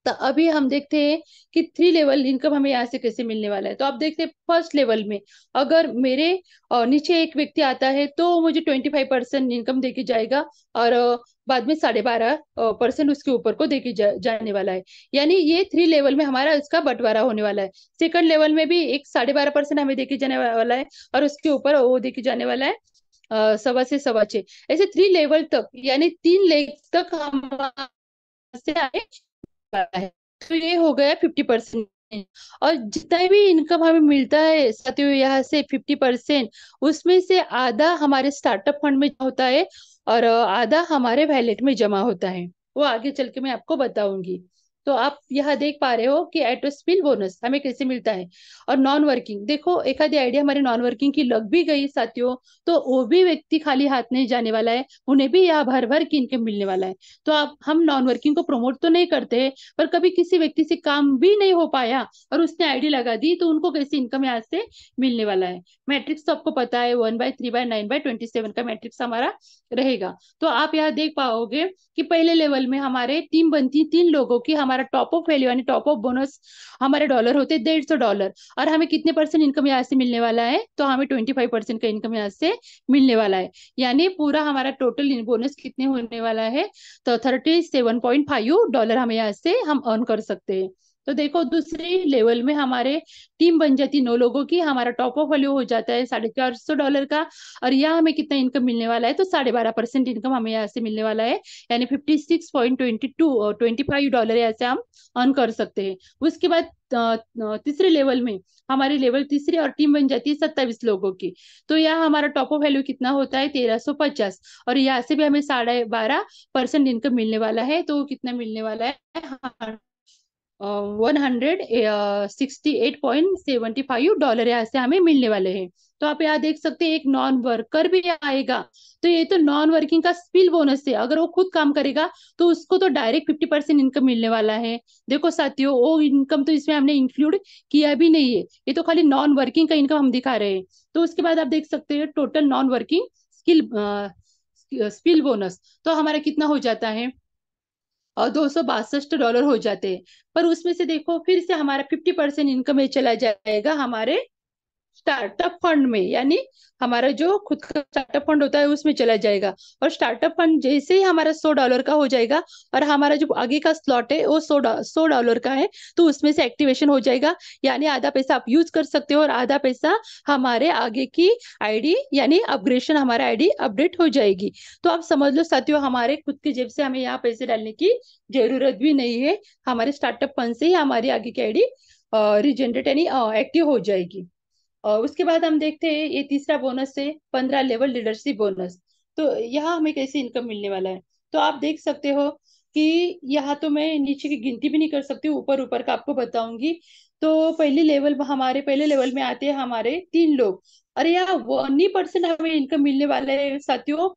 तो अभी हम देखते हैं कि 3 लेवल इनकम हमें यहाँ से कैसे मिलने वाला है। तो आप देखते हैं फर्स्ट लेवल में, अगर मेरे नीचे एक व्यक्ति आता है तो मुझे 25% इनकम देके जाएगा, और बाद में 12.5% उसके ऊपर को देके जाने वाला है। यानी ये 3 लेवल में हमारा इसका बंटवारा होने वाला है। सेकंड लेवल में भी एक 12.5% हमें देके जाने वाला है, और उसके ऊपर वो देके जाने वाला है 1.25 से 1.25। ऐसे 3 लेवल तक, यानी 3 लेग तक हम से आए है। तो ये हो गया 50%। और जितना भी इनकम हमें मिलता है साथियों यहाँ से 50%, उसमें से आधा हमारे स्टार्टअप फंड में होता है, और आधा हमारे वैलेट में जमा होता है। वो आगे चल के मैं आपको बताऊंगी। तो आप यहाँ देख पा रहे हो कि एटोस्पिल बोनस हमें कैसे मिलता है। और नॉन वर्किंग, देखो एक आधी आइडिया हमारे नॉन वर्किंग की लग भी गई साथियों, तो वो भी व्यक्ति खाली हाथ नहीं जाने वाला है, उन्हें भी यहाँ भर भर की इनकम मिलने वाला है। तो आप, हम नॉन वर्किंग को प्रमोट तो नहीं करते, पर कभी किसी व्यक्ति से काम भी नहीं हो पाया और उसने आईडी लगा दी, तो उनको कैसे इनकम यहाँ से मिलने वाला है। मैट्रिक्स तो आपको पता है, 1/3/9/27 का मैट्रिक्स हमारा रहेगा। तो आप यहाँ देख पाओगे कि पहले लेवल में हमारे टीम बनती 3 लोगों की, हमारा टॉप ऑफ वैल्यू यानी टॉप ऑफ बोनस हमारे डॉलर होते $150। और हमें कितने परसेंट इनकम यहाँ से मिलने वाला है? तो हमें 25% का इनकम यहाँ से मिलने वाला है। यानी पूरा हमारा टोटल बोनस कितने होने वाला है? तो $37.5 हमें यहाँ से हम अर्न कर सकते हैं। तो देखो, दूसरी लेवल में हमारे टीम बन जाती 9 लोगों की, हमारा टॉप ऑफ वैल्यू हो जाता है $450 का। और यहाँ हमें कितना इनकम मिलने वाला है? तो 12.5% इनकम हमें यहाँ से मिलने वाला है। यानी $56.22 यहाँ से हम अर्न कर सकते हैं। उसके बाद तीसरे लेवल में, हमारी लेवल तीसरी और टीम बन जाती है 27 लोगों की। तो यहाँ हमारा टॉप ऑफ वैल्यू कितना होता है? 1350। और यहाँ से भी हमें 12.5% इनकम मिलने वाला है। तो कितना मिलने वाला है? $168.75 यहाँ से हमें मिलने वाले हैं। तो आप यहाँ देख सकते हैं एक नॉन वर्कर भी आएगा, तो ये तो नॉन वर्किंग का स्पिल बोनस है। अगर वो खुद काम करेगा तो उसको तो डायरेक्ट 50% इनकम मिलने वाला है। देखो साथियों, वो इनकम तो इसमें हमने इंक्लूड किया भी नहीं है, ये तो खाली नॉन वर्किंग का इनकम हम दिखा रहे हैं। तो उसके बाद आप देख सकते हैं total non working skill spill bonus, तो हमारा कितना हो जाता है, और $262 हो जाते हैं। पर उसमें से देखो फिर से हमारा 50% इनकम में चला जाएगा हमारे स्टार्टअप फंड में, यानी हमारा जो खुद का स्टार्टअप फंड होता है उसमें चला जाएगा। और स्टार्टअप फंड जैसे ही हमारा $100 का हो जाएगा, और हमारा जो आगे का स्लॉट है वो $100 का है, तो उसमें से एक्टिवेशन हो जाएगा। यानी आधा पैसा आप यूज कर सकते हो और आधा पैसा हमारे आगे की आईडी यानी अपग्रेडेशन, हमारा आईडी अपडेट हो जाएगी। तो आप समझ लो साथियों, हमारे खुद की जेब से हमें यहाँ पैसे डालने की जरूरत भी नहीं है, हमारे स्टार्टअप फंड से ही हमारी आगे की आईडी रिजेनरेट यानी एक्टिव हो जाएगी। और उसके बाद हम देखते हैं ये तीसरा बोनस है 15 लेवल लीडरशिप बोनस। तो यहाँ हमें कैसे इनकम मिलने वाला है, तो आप देख सकते हो कि यहाँ तो मैं नीचे की गिनती भी नहीं कर सकती, ऊपर ऊपर का आपको बताऊंगी। तो हमारे पहले लेवल में आते हैं हमारे 3 लोग। अरे यहाँ 1% हमें इनकम मिलने वाला है साथियों।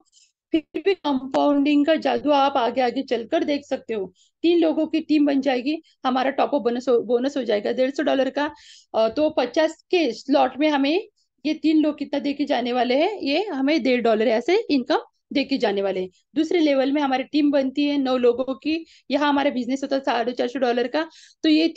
फिर भी कंपाउंडिंग का जादू आप आगे आगे चलकर देख सकते हो। 3 लोगों की टीम बन जाएगी, हमारा टॉप अप बोनस हो जाएगा $150 का। तो 50 के स्लॉट में हमें ये 3 लोग कितना देके जाने वाले हैं, ये हमें $1.50 ऐसे इनकम देके जाने वाले हैं। दूसरे लेवल में हमारी टीम बनती है 9 लोगों की, यहाँ हमारा बिजनेस होता है $450 का। तो ये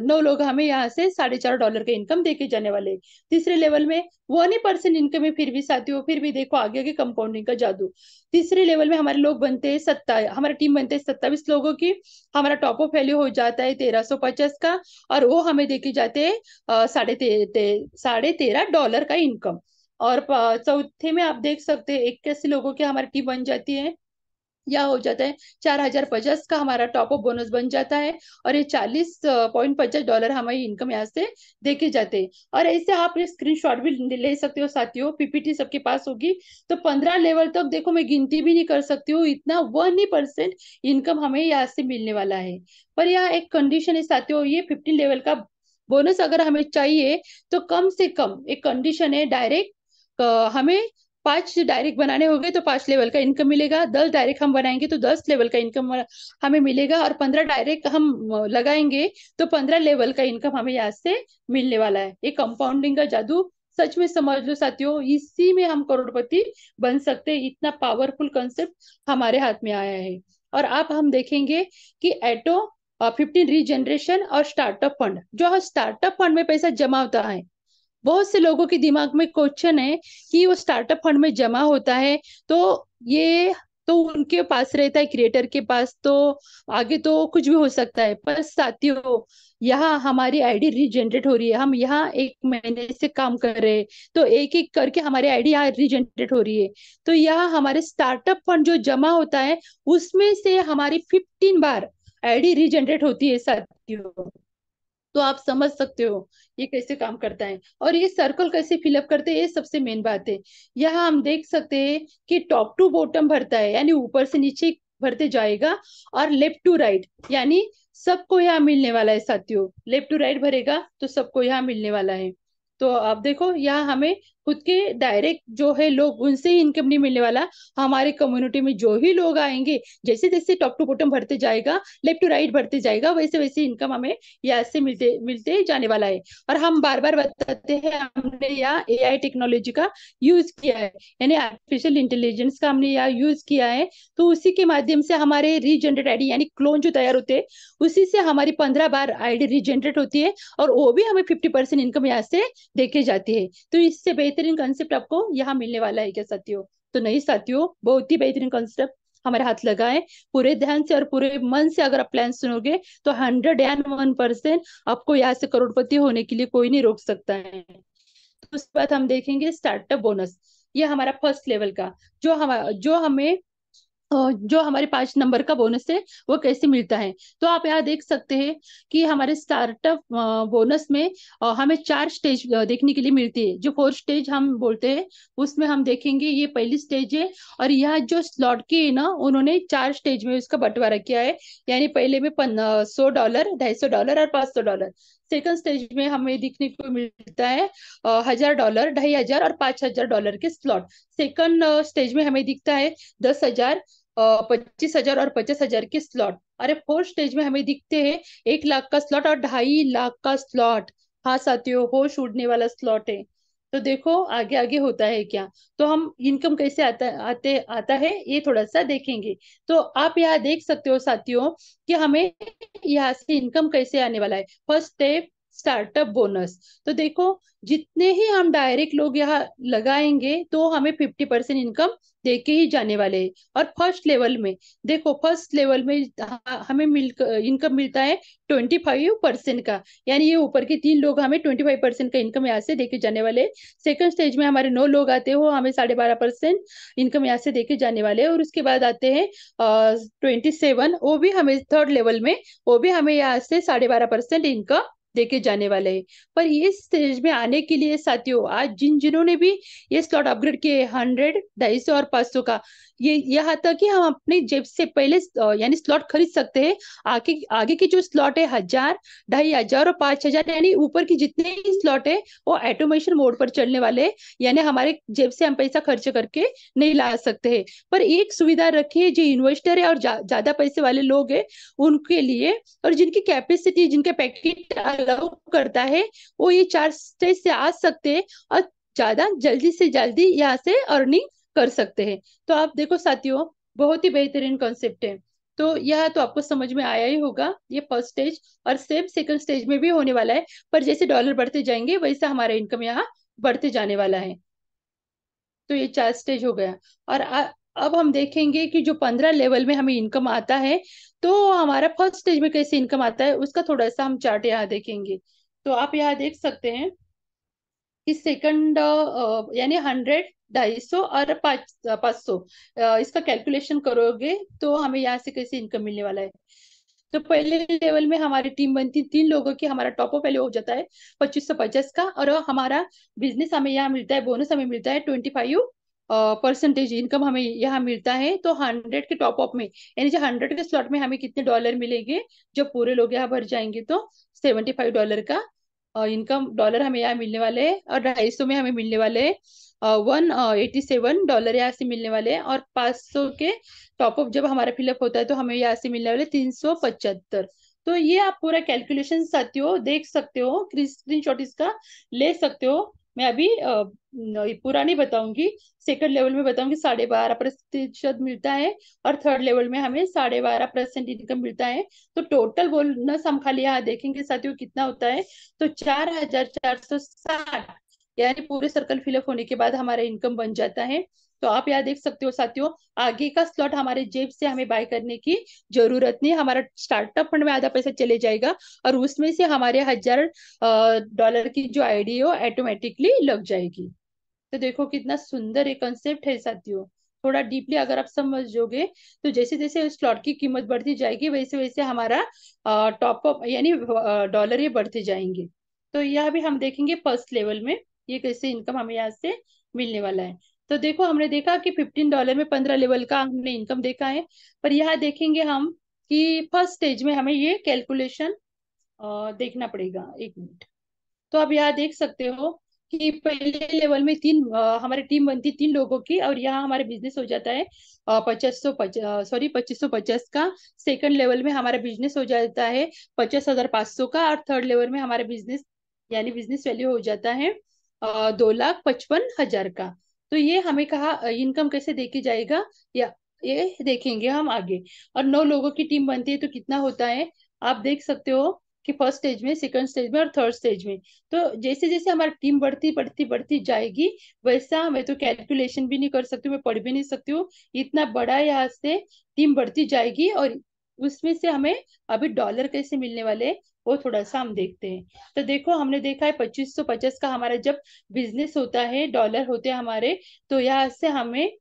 9 लोग हमें यहाँ से $450 का इनकम देके जाने वाले हैं। तीसरे लेवल में 1% इनकम है, फिर भी साथियों, फिर भी देखो आगे आगे कंपाउंडिंग का जादू। तीसरे लेवल में हमारे लोग बनते हैं हमारी टीम बनते हैं 27 लोगों की। हमारा टॉप अप वैल्यू हो जाता है 1350 का, और वो हमें देके जाते हैं $13.5 का इनकम। और चौथे में आप देख सकते हैं 81 लोगों की हमारी टीम बन जाती है, या हो जाता है 4050 का हमारा टॉप अप बोनस बन जाता है। और ये $40.50 हमारी इनकम यहाँ से देखे जाते हैं। और ऐसे आप स्क्रीनशॉट भी ले सकते हो साथियों, पीपीटी सबके पास होगी। तो 15 लेवल तक देखो मैं गिनती भी नहीं कर सकती हूँ, इतना 1% इनकम हमें यहाँ से मिलने वाला है। पर यहाँ एक कंडीशन है साथियों, ये 15 लेवल का बोनस अगर हमें चाहिए तो कम से कम एक कंडीशन है, डायरेक्ट हमें 5 डायरेक्ट बनाने होंगे तो 5 लेवल का इनकम मिलेगा, 10 डायरेक्ट हम बनाएंगे तो 10 लेवल का इनकम हमें मिलेगा, और 15 डायरेक्ट हम लगाएंगे तो 15 लेवल का इनकम हमें यहाँ से मिलने वाला है। ये कंपाउंडिंग का जादू सच में समझ लो साथियों, इसी में हम करोड़पति बन सकते हैं, इतना पावरफुल कंसेप्ट हमारे हाथ में आया है। और अब हम देखेंगे कि एटो 15 रीजनरेशन और स्टार्टअप फंड, जो स्टार्टअप फंड में पैसा जमा होता है, बहुत से लोगों के दिमाग में क्वेश्चन है कि वो स्टार्टअप फंड में जमा होता है तो ये तो उनके पास रहता है, क्रिएटर के पास, तो आगे तो कुछ भी हो सकता है। पर साथियों, यहाँ हमारी आईडी रीजनरेट हो रही है, हम यहाँ 1 महीने से काम कर रहे हैं, तो एक एक करके हमारी आईडी यहाँ रीजनरेट हो रही है। तो यहाँ हमारे स्टार्टअप फंड जो जमा होता है उसमें से हमारी 15 बार आईडी रीजनरेट होती है साथियों। तो आप समझ सकते हो ये कैसे काम करता है, और ये सर्कल कैसे फिलअप करते हैं, ये सबसे मेन बात है। यहाँ हम देख सकते हैं कि टॉप टू बॉटम भरता है, यानी ऊपर से नीचे भरते जाएगा, और लेफ्ट टू राइट यानी सबको यहाँ मिलने वाला है साथियों। लेफ्ट टू राइट भरेगा तो सबको यहाँ मिलने वाला है। तो आप देखो यहाँ हमें खुद के डायरेक्ट जो है लोग, उनसे ही इनकम नहीं मिलने वाला, हमारे कम्युनिटी में जो ही लोग आएंगे, जैसे जैसे टॉप टू बॉटम भरते जाएगा, लेफ्ट टू राइट भरते जाएगा, वैसे वैसे इनकम हमें यहाँ से मिलते मिलते जाने वाला है। और हम बार बार बताते हैं हमने यहाँ एआई टेक्नोलॉजी का यूज किया है, यानी आर्टिफिशियल इंटेलिजेंस का हमने यहाँ यूज किया है। तो उसी के माध्यम से हमारे रीजनरेट आईडी यानी क्लोन जो तैयार होते हैं, उसी से हमारी 15 बार आईडी रीजनरेट होती है, और वो भी हमें 50% इनकम यहाँ से देके जाती है। तो इससे बेहतरीन कंसेप्ट आपको यहाँ मिलने वाला है क्या साथियों? तो नहीं साथियों, बहुत ही बेहतरीन कंसेप्ट हमारे हाथ लगा है। पूरे ध्यान से और पूरे मन से अगर आप प्लान सुनोगे तो 101% आपको यहाँ से करोड़पति होने के लिए कोई नहीं रोक सकता है। तो उसके बाद हम देखेंगे स्टार्टअप बोनस, ये हमारा फर्स्ट लेवल का जो हमें जो हमारे 5 नंबर का बोनस है वो कैसे मिलता है। तो आप यहाँ देख सकते हैं कि हमारे स्टार्टअप बोनस में हमें 4 स्टेज देखने के लिए मिलती है। जो 4 स्टेज हम बोलते हैं उसमें हम देखेंगे ये पहली स्टेज है। और यहाँ जो स्लॉट की है ना, उन्होंने 4 स्टेज में उसका बंटवारा किया है। यानी पहले में $100, $250 और $500। सेकंड स्टेज में हमें देखने को मिलता है $1000, 2500 और $5000 के स्लॉट। सेकंड स्टेज में हमें दिखता है 10,000, 25,000 और 50,000 के स्लॉट। अरे फोर्थ स्टेज में हमें दिखते हैं 1 लाख का स्लॉट और 2.5 लाख का स्लॉट। हाँ साथियों, होश उड़ने वाला स्लॉट है। तो देखो आगे आगे होता है क्या। तो हम इनकम कैसे आता है ये थोड़ा सा देखेंगे। तो आप यहाँ देख सकते हो साथियों कि हमें यहाँ से इनकम कैसे आने वाला है। First step, startup bonus. तो देखो जितने ही हम डायरेक्ट लोग यहाँ लगाएंगे तो हमें 50% इनकम देके ही जाने वाले हैं। और फर्स्ट लेवल में देखो, फर्स्ट लेवल में हमें इनकम मिलता है 25% का। यानी ये ऊपर के 3 लोग हमें 25% का इनकम यहाँ से देके जाने वाले। सेकंड स्टेज में हमारे 9 लोग आते हैं, वो हमें 12.5% इनकम यहाँ से देके जाने वाले। और उसके बाद आते हैं 27, वो भी हमें थर्ड लेवल में, वो भी हमें यहाँ से 12.5% इनकम देके जाने वाले हैं। पर ये स्टेज में आने के लिए साथियों, आज जिन्होंने भी ये स्लॉट अपग्रेड किए 100, 250 और 500 का, ये यहाँ तक कि हम अपने जेब से पहले यानी स्लॉट खरीद सकते हैं। आगे आगे की जो स्लॉट है 1000, 2500 और 5000, यानी ऊपर की जितने ही स्लॉट है वो ऑटोमेशन मोड पर चलने वाले हैं। यानी हमारे जेब से हम पैसा खर्च करके नहीं ला सकते हैं। पर एक सुविधा रखी है, जो इन्वेस्टर है और ज्यादा पैसे वाले लोग हैं उनके लिए, और जिनकी कैपेसिटी, जिनके पैकेट अलाउ करता है, वो ये 4 स्टेज से आ सकते हैं और ज्यादा जल्दी से जल्दी यहाँ से अर्निंग कर सकते हैं। तो आप देखो साथियों, बहुत ही बेहतरीन कॉन्सेप्ट है। तो यह तो आपको समझ में आया ही होगा, ये फर्स्ट स्टेज। और सेम सेकंड स्टेज में भी होने वाला है, पर जैसे डॉलर बढ़ते जाएंगे वैसा हमारा इनकम यहाँ बढ़ते जाने वाला है। तो ये 4 स्टेज हो गया। और अब हम देखेंगे कि जो 15 लेवल में हमें इनकम आता है, तो हमारा फर्स्ट स्टेज में कैसे इनकम आता है उसका थोड़ा सा हम चार्ट यहाँ देखेंगे। तो आप यहाँ देख सकते हैं कि सेकंड यानी 100, 250 और 500, इसका कैलकुलेशन करोगे तो हमें यहाँ से कैसे इनकम मिलने वाला है। तो पहले लेवल में हमारी टीम बनती 3 लोगों की, हमारा टॉप अप वैल्यू हो जाता है 2550 का। और हमारा बिजनेस हमें यहाँ मिलता है, बोनस हमें मिलता है 25% इनकम हमें यहाँ मिलता है। तो 100 के टॉप अप में, यानी जो 100 के स्लॉट में हमें कितने डॉलर मिलेंगे जब पूरे लोग यहाँ भर जाएंगे, तो $75 का इनकम डॉलर हमें यहाँ मिलने वाले हैं। और 250 में हमें मिलने वाले हैं $187 यहाँ से मिलने वाले हैं। और 500 के टॉपअप जब हमारा फिलअप होता है तो हमें यहाँ से मिलने वाले 375। तो ये आप पूरा कैलकुलेशन साथियों देख सकते हो, स्क्रीन शॉट इसका ले सकते हो। मैं अभी पूरा नहीं बताऊंगी, सेकंड लेवल में बताऊंगी 12.5% मिलता है। और थर्ड लेवल में हमें 12.5% इनकम मिलता है। तो टोटल बोनस हम खाली यहाँ देखेंगे साथियों कितना होता है, तो 4460, यानी पूरे सर्कल फिलअप होने के बाद हमारा इनकम बन जाता है। तो आप यहाँ देख सकते हो साथियों, आगे का स्लॉट हमारे जेब से हमें बाय करने की जरूरत नहीं, हमारा स्टार्टअप फंड में आधा पैसा चले जाएगा और उसमें से हमारे $1000 की जो आईडी है वो ऑटोमेटिकली लग जाएगी। तो देखो कितना सुंदर एक कंसेप्ट है साथियों। थोड़ा डीपली अगर आप समझोगे तो जैसे जैसे स्लॉट की कीमत बढ़ती जाएगी वैसे वैसे हमारा टॉप अप यानी डॉलर ये बढ़ते जाएंगे। तो यह भी हम देखेंगे फर्स्ट लेवल में ये कैसे इनकम हमें यहाँ से मिलने वाला है। तो देखो हमने देखा कि $15 में 15 लेवल का हमने इनकम देखा है। पर यहाँ देखेंगे हम कि फर्स्ट स्टेज में हमें ये कैलकुलेशन देखना पड़ेगा। 1 मिनट। तो आप यहाँ देख सकते हो कि पहले लेवल में हमारी टीम बनती 3 लोगों की, और यहाँ हमारे बिजनेस हो जाता है 2550 का। सेकंड लेवल में हमारा बिजनेस हो जाता है 50,500 का। और थर्ड लेवल में हमारा बिजनेस यानी बिजनेस वैल्यू हो जाता है 2,55,000 का। तो ये हमें कहा इनकम कैसे देखी जाएगा, या ये देखेंगे हम आगे। और 9 लोगों की टीम बनती है तो कितना होता है आप देख सकते हो कि फर्स्ट स्टेज में, सेकंड स्टेज में और थर्ड स्टेज में। तो जैसे जैसे हमारी टीम बढ़ती बढ़ती बढ़ती जाएगी वैसा, मैं तो कैलकुलेशन भी नहीं कर सकती हूँ, मैं पढ़ भी नहीं सकती हूँ, इतना बड़ा यहाँ से टीम बढ़ती जाएगी। और उसमें से हमें अभी डॉलर कैसे मिलने वाले वो थोड़ा सा हम देखते हैं। तो देखो हमने देखा है 2550 का हमारा जब बिजनेस होता है, डॉलर होते हैं हमारे, तो यहाँ से हमें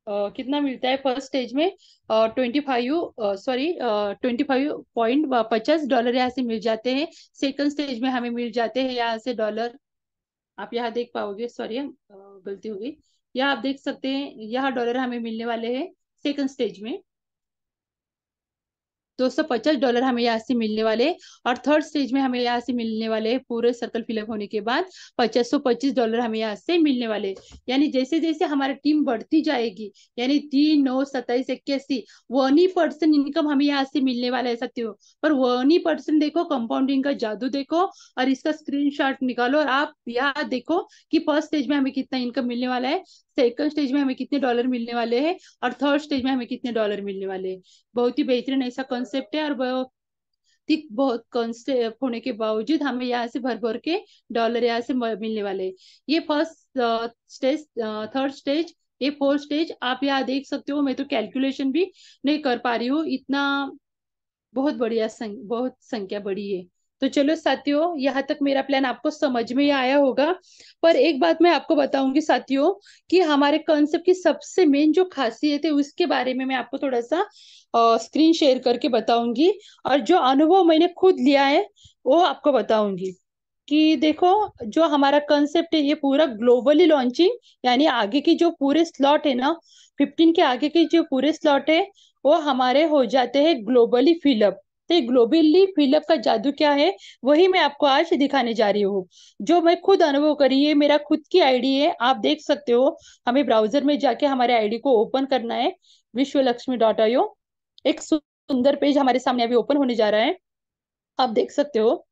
कितना मिलता है फर्स्ट स्टेज में? 25.50 डॉलर यहाँ से मिल जाते हैं। सेकंड स्टेज में हमें मिल जाते हैं यहाँ से डॉलर, आप यहाँ देख पाओगे, सॉरी गलती हो गई। यहाँ आप देख सकते हैं, यहाँ डॉलर हमें मिलने वाले हैं सेकंड स्टेज में। $250 हमें यहाँ से मिलने वाले। और थर्ड स्टेज में हमें यहाँ से मिलने वाले, पूरे सर्कल फिलअप होने के बाद $2525 हमें यहाँ से मिलने वाले। यानी जैसे जैसे हमारी टीम बढ़ती जाएगी, यानी 3 9 27 81, 1% इनकम हमें यहाँ से मिलने वाला है साथियों। पर 1% देखो, कंपाउंडिंग का जादू देखो, और इसका स्क्रीनशॉट निकालो और आप यहाँ देखो कि फर्स्ट स्टेज में हमें कितना इनकम मिलने वाला है, सेकंड स्टेज में हमें कितने डॉलर मिलने वाले हैं, और थर्ड स्टेज में हमें कितने डॉलर मिलने वाले हैं। बहुत ही बेहतरीन ऐसा कॉन्सेप्ट है, और बहुत ही बहुत कॉन्सेप्ट होने के बावजूद हमें यहाँ से भर भर के डॉलर यहाँ से मिलने वाले हैं। ये फर्स्ट स्टेज, थर्ड स्टेज, ये फोर्थ स्टेज। आप यहाँ देख सकते हो, मैं तो कैलकुलेशन भी नहीं कर पा रही हूँ, इतना बहुत बढ़िया बहुत संख्या बड़ी है। तो चलो साथियों, यहाँ तक मेरा प्लान आपको समझ में ही आया होगा। पर एक बात मैं आपको बताऊंगी साथियों, कि हमारे कॉन्सेप्ट की सबसे मेन जो खासियत है उसके बारे में मैं आपको थोड़ा सा स्क्रीन शेयर करके बताऊंगी, और जो अनुभव मैंने खुद लिया है वो आपको बताऊंगी। कि देखो, जो हमारा कंसेप्ट है ये पूरा ग्लोबली लॉन्चिंग, यानी आगे की जो पूरे स्लॉट है ना, 15 के आगे के जो पूरे स्लॉट है वो हमारे हो जाते हैं ग्लोबली फिलअप। तो ग्लोबली फिलअप का जादू क्या है, वही मैं आपको आज दिखाने जा रही हूँ। जो मैं खुद अनुभव करी है, मेरा खुद की आईडी है, आप देख सकते हो। हमें ब्राउजर में जाके हमारे आईडी को ओपन करना है, विश्वलक्ष्मी.io। एक सुंदर पेज हमारे सामने अभी ओपन होने जा रहा है, आप देख सकते हो।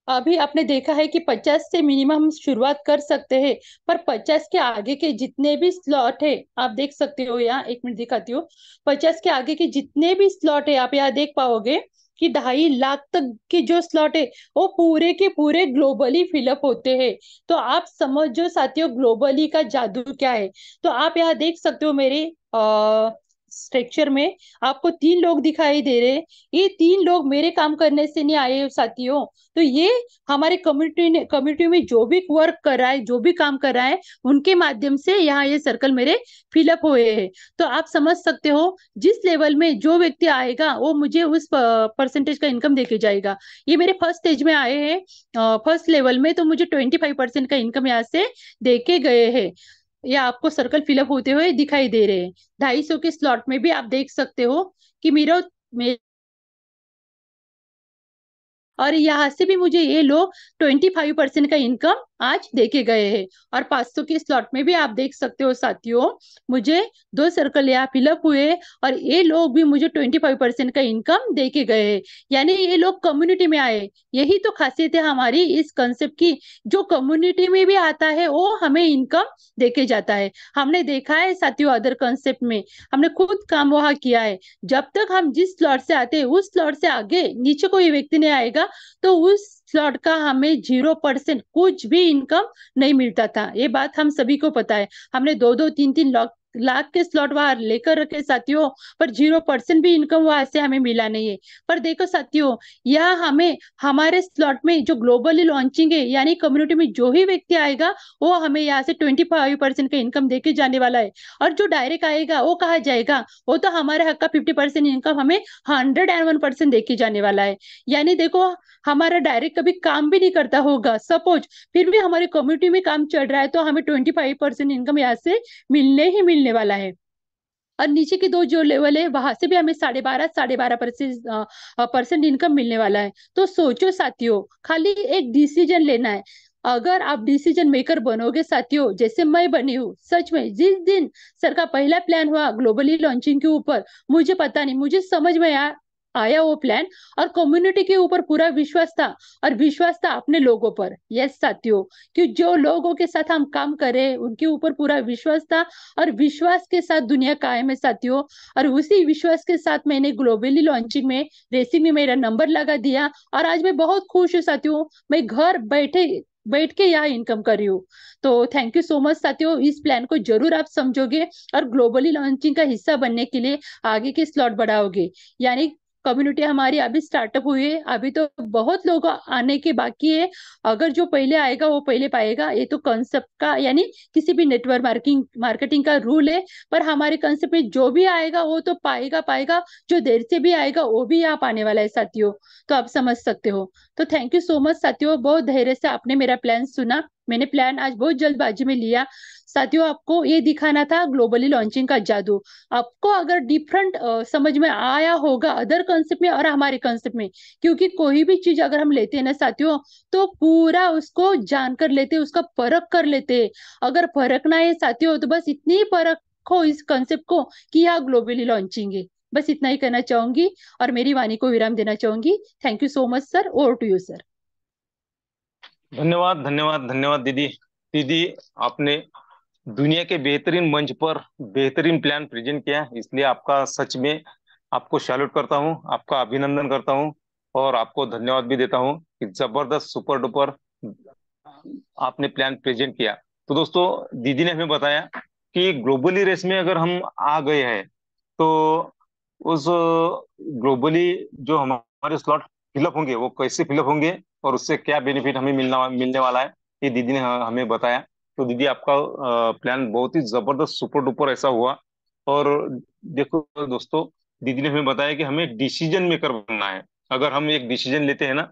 अभी आपने देखा है कि 50 से मिनिमम हम शुरुआत कर सकते हैं, पर 50 के आगे के जितने भी स्लॉट है, आप देख सकते हो, यहाँ 1 मिनट दिखाती हूँ। 50 के आगे के जितने भी स्लॉट है, आप यहाँ देख पाओगे कि 2.5 लाख तक के जो स्लॉट है वो पूरे के पूरे ग्लोबली फिलअप होते हैं। तो आप समझो साथियों, ग्लोबली का जादू क्या है। तो आप यहाँ देख सकते हो, मेरे स्ट्रक्चर में आपको 3 लोग दिखाई दे रहे हैं। ये 3 लोग मेरे काम करने से नहीं आए साथियों। तो ये हमारे कम्युनिटी में जो भी वर्क कर रहा है, जो भी काम कर रहा है, उनके माध्यम से यहाँ ये सर्कल मेरे फिलअप हुए हैं। तो आप समझ सकते हो, जिस लेवल में जो व्यक्ति आएगा वो मुझे उस परसेंटेज का इनकम देके जाएगा। ये मेरे फर्स्ट स्टेज में आए हैं, फर्स्ट लेवल में, तो मुझे 25% का इनकम यहाँ से देके गए हैं। या आपको सर्कल फिलअप होते हुए दिखाई दे रहे हैं। 250 के स्लॉट में भी आप देख सकते हो कि मेरा, और यहाँ से भी मुझे ये लोग 25% का इनकम आज देके गए हैं। और 500 के स्लॉट में भी आप देख सकते हो साथियों, मुझे 2 सर्कल यहाँ फिलअप हुए, और ये लोग भी मुझे 25% का इनकम देके गए हैं। यानी ये लोग कम्युनिटी में आए। यही तो खासियत है हमारी इस कंसेप्ट की, जो कम्युनिटी में भी आता है वो हमें इनकम देके जाता है। हमने देखा है साथियों, अदर कंसेप्ट में हमने खुद काम वहां किया है। जब तक हम जिस स्लॉट से आते हैं उस स्लॉट से आगे नीचे कोई व्यक्ति नहीं आएगा, तो उस स्लॉट का हमें 0% कुछ भी इनकम नहीं मिलता था। ये बात हम सभी को पता है। हमने 2 2 3 3 लाख के स्लॉट वहां लेकर रखे साथियों, पर 0% भी इनकम वहां से हमें मिला नहीं है। पर देखो साथियों, यह हमें हमारे स्लॉट में जो ग्लोबली लॉन्चिंग है, यानी कम्युनिटी में जो ही व्यक्ति आएगा वो हमें यहाँ से 25% का इनकम देके जाने वाला है। और जो डायरेक्ट आएगा वो कहा जाएगा, वो तो हमारे हक का 50% इनकम हमें 101% देके जाने वाला है। यानी देखो, हमारा डायरेक्ट कभी काम भी नहीं करता होगा सपोज, फिर भी हमारी कम्युनिटी में काम चल रहा है, तो हमें 25% इनकम यहाँ से मिलने ही मिलने वाला है। और नीचे की दो जो लेवल है वहां से भी हमें 12.5% इनकम मिलने वाला है। तो सोचो साथियों, खाली एक डिसीजन लेना है। अगर आप डिसीजन मेकर बनोगे साथियों, जैसे मैं बनी हूँ, सच में जिस दिन सर का पहला प्लान हुआ ग्लोबली लॉन्चिंग के ऊपर, मुझे पता नहीं, मुझे समझ में आया वो प्लान, और कम्युनिटी के ऊपर पूरा विश्वास था, और विश्वास था अपने लोगों पर। यस साथियों, कि जो लोगों के साथ हम काम करें उनके ऊपर पूरा विश्वास था, और विश्वास के साथ दुनिया कायम है साथियों। और उसी विश्वास के साथ मैंने ग्लोबली लॉन्चिंग में, रेसिंग में मेरा नंबर लगा दिया, और आज मैं बहुत खुश हूँ साथियों। मैं घर बैठ के यहाँ इनकम कर रही हूँ। तो थैंक यू सो मच साथियों, इस प्लान को जरूर आप समझोगे और ग्लोबली लॉन्चिंग का हिस्सा बनने के लिए आगे के स्लॉट बढ़ाओगे। यानी कम्युनिटी हमारी अभी स्टार्टअप हुई है, अभी तो बहुत लोग आने के बाकी है। अगर जो पहले आएगा वो पहले पाएगा, ये तो कंसेप्ट का यानी किसी भी नेटवर्क मार्केटिंग मार्केटिंग का रूल है। पर हमारे कंसेप्ट में जो भी आएगा वो तो पाएगा पाएगा, जो देर से भी आएगा वो भी यहाँ पाने वाला है साथियों। तो आप समझ सकते हो। तो थैंक यू सो मच साथियों, बहुत धैर्य से आपने मेरा प्लान सुना। मैंने प्लान आज बहुत जल्दबाजी में लिया साथियों। आपको ये दिखाना था ग्लोबली लॉन्चिंग का जादू। आपको अगर डिफरेंट समझ में आया होगा अदर कंसेप्ट में और हमारे कंसेप्ट में, क्योंकि कोई भी चीज अगर हम लेते हैं ना साथियों, तो पूरा उसको जान कर लेते, उसका परख कर लेते। अगर परखना है साथियों तो बस इतनी ही परखो इस कंसेप्ट को कि यह ग्लोबली लॉन्चिंग है। बस इतना ही कहना चाहूंगी और मेरी वाणी को विराम देना चाहूंगी। Thank you so much sir, over to you sir. धन्यवाद धन्यवाद धन्यवाद दीदी। दीदी, आपने दुनिया के बेहतरीन मंच पर बेहतरीन प्लान प्रेजेंट किया, इसलिए आपका सच में आपको सैल्यूट करता हूँ, आपका अभिनंदन करता हूँ और आपको धन्यवाद भी देता हूँ कि जबरदस्त सुपर डुपर आपने प्लान प्रेजेंट किया। तो दोस्तों, दीदी ने हमें बताया कि ग्लोबली रेस में अगर हम आ गए हैं तो उस ग्लोबली जो हमारे स्लॉट फिलअप होंगे वो कैसे फिलअप होंगे और उससे क्या बेनिफिट हमें मिलना मिलने वाला है, ये दीदी ने हमें बताया। तो दीदी, आपका प्लान बहुत ही जबरदस्त सुपर डुपर ऐसा हुआ। और देखो दोस्तों, दीदी ने हमें बताया कि हमें डिसीजन मेकर बनना है। अगर हम एक डिसीजन लेते हैं ना,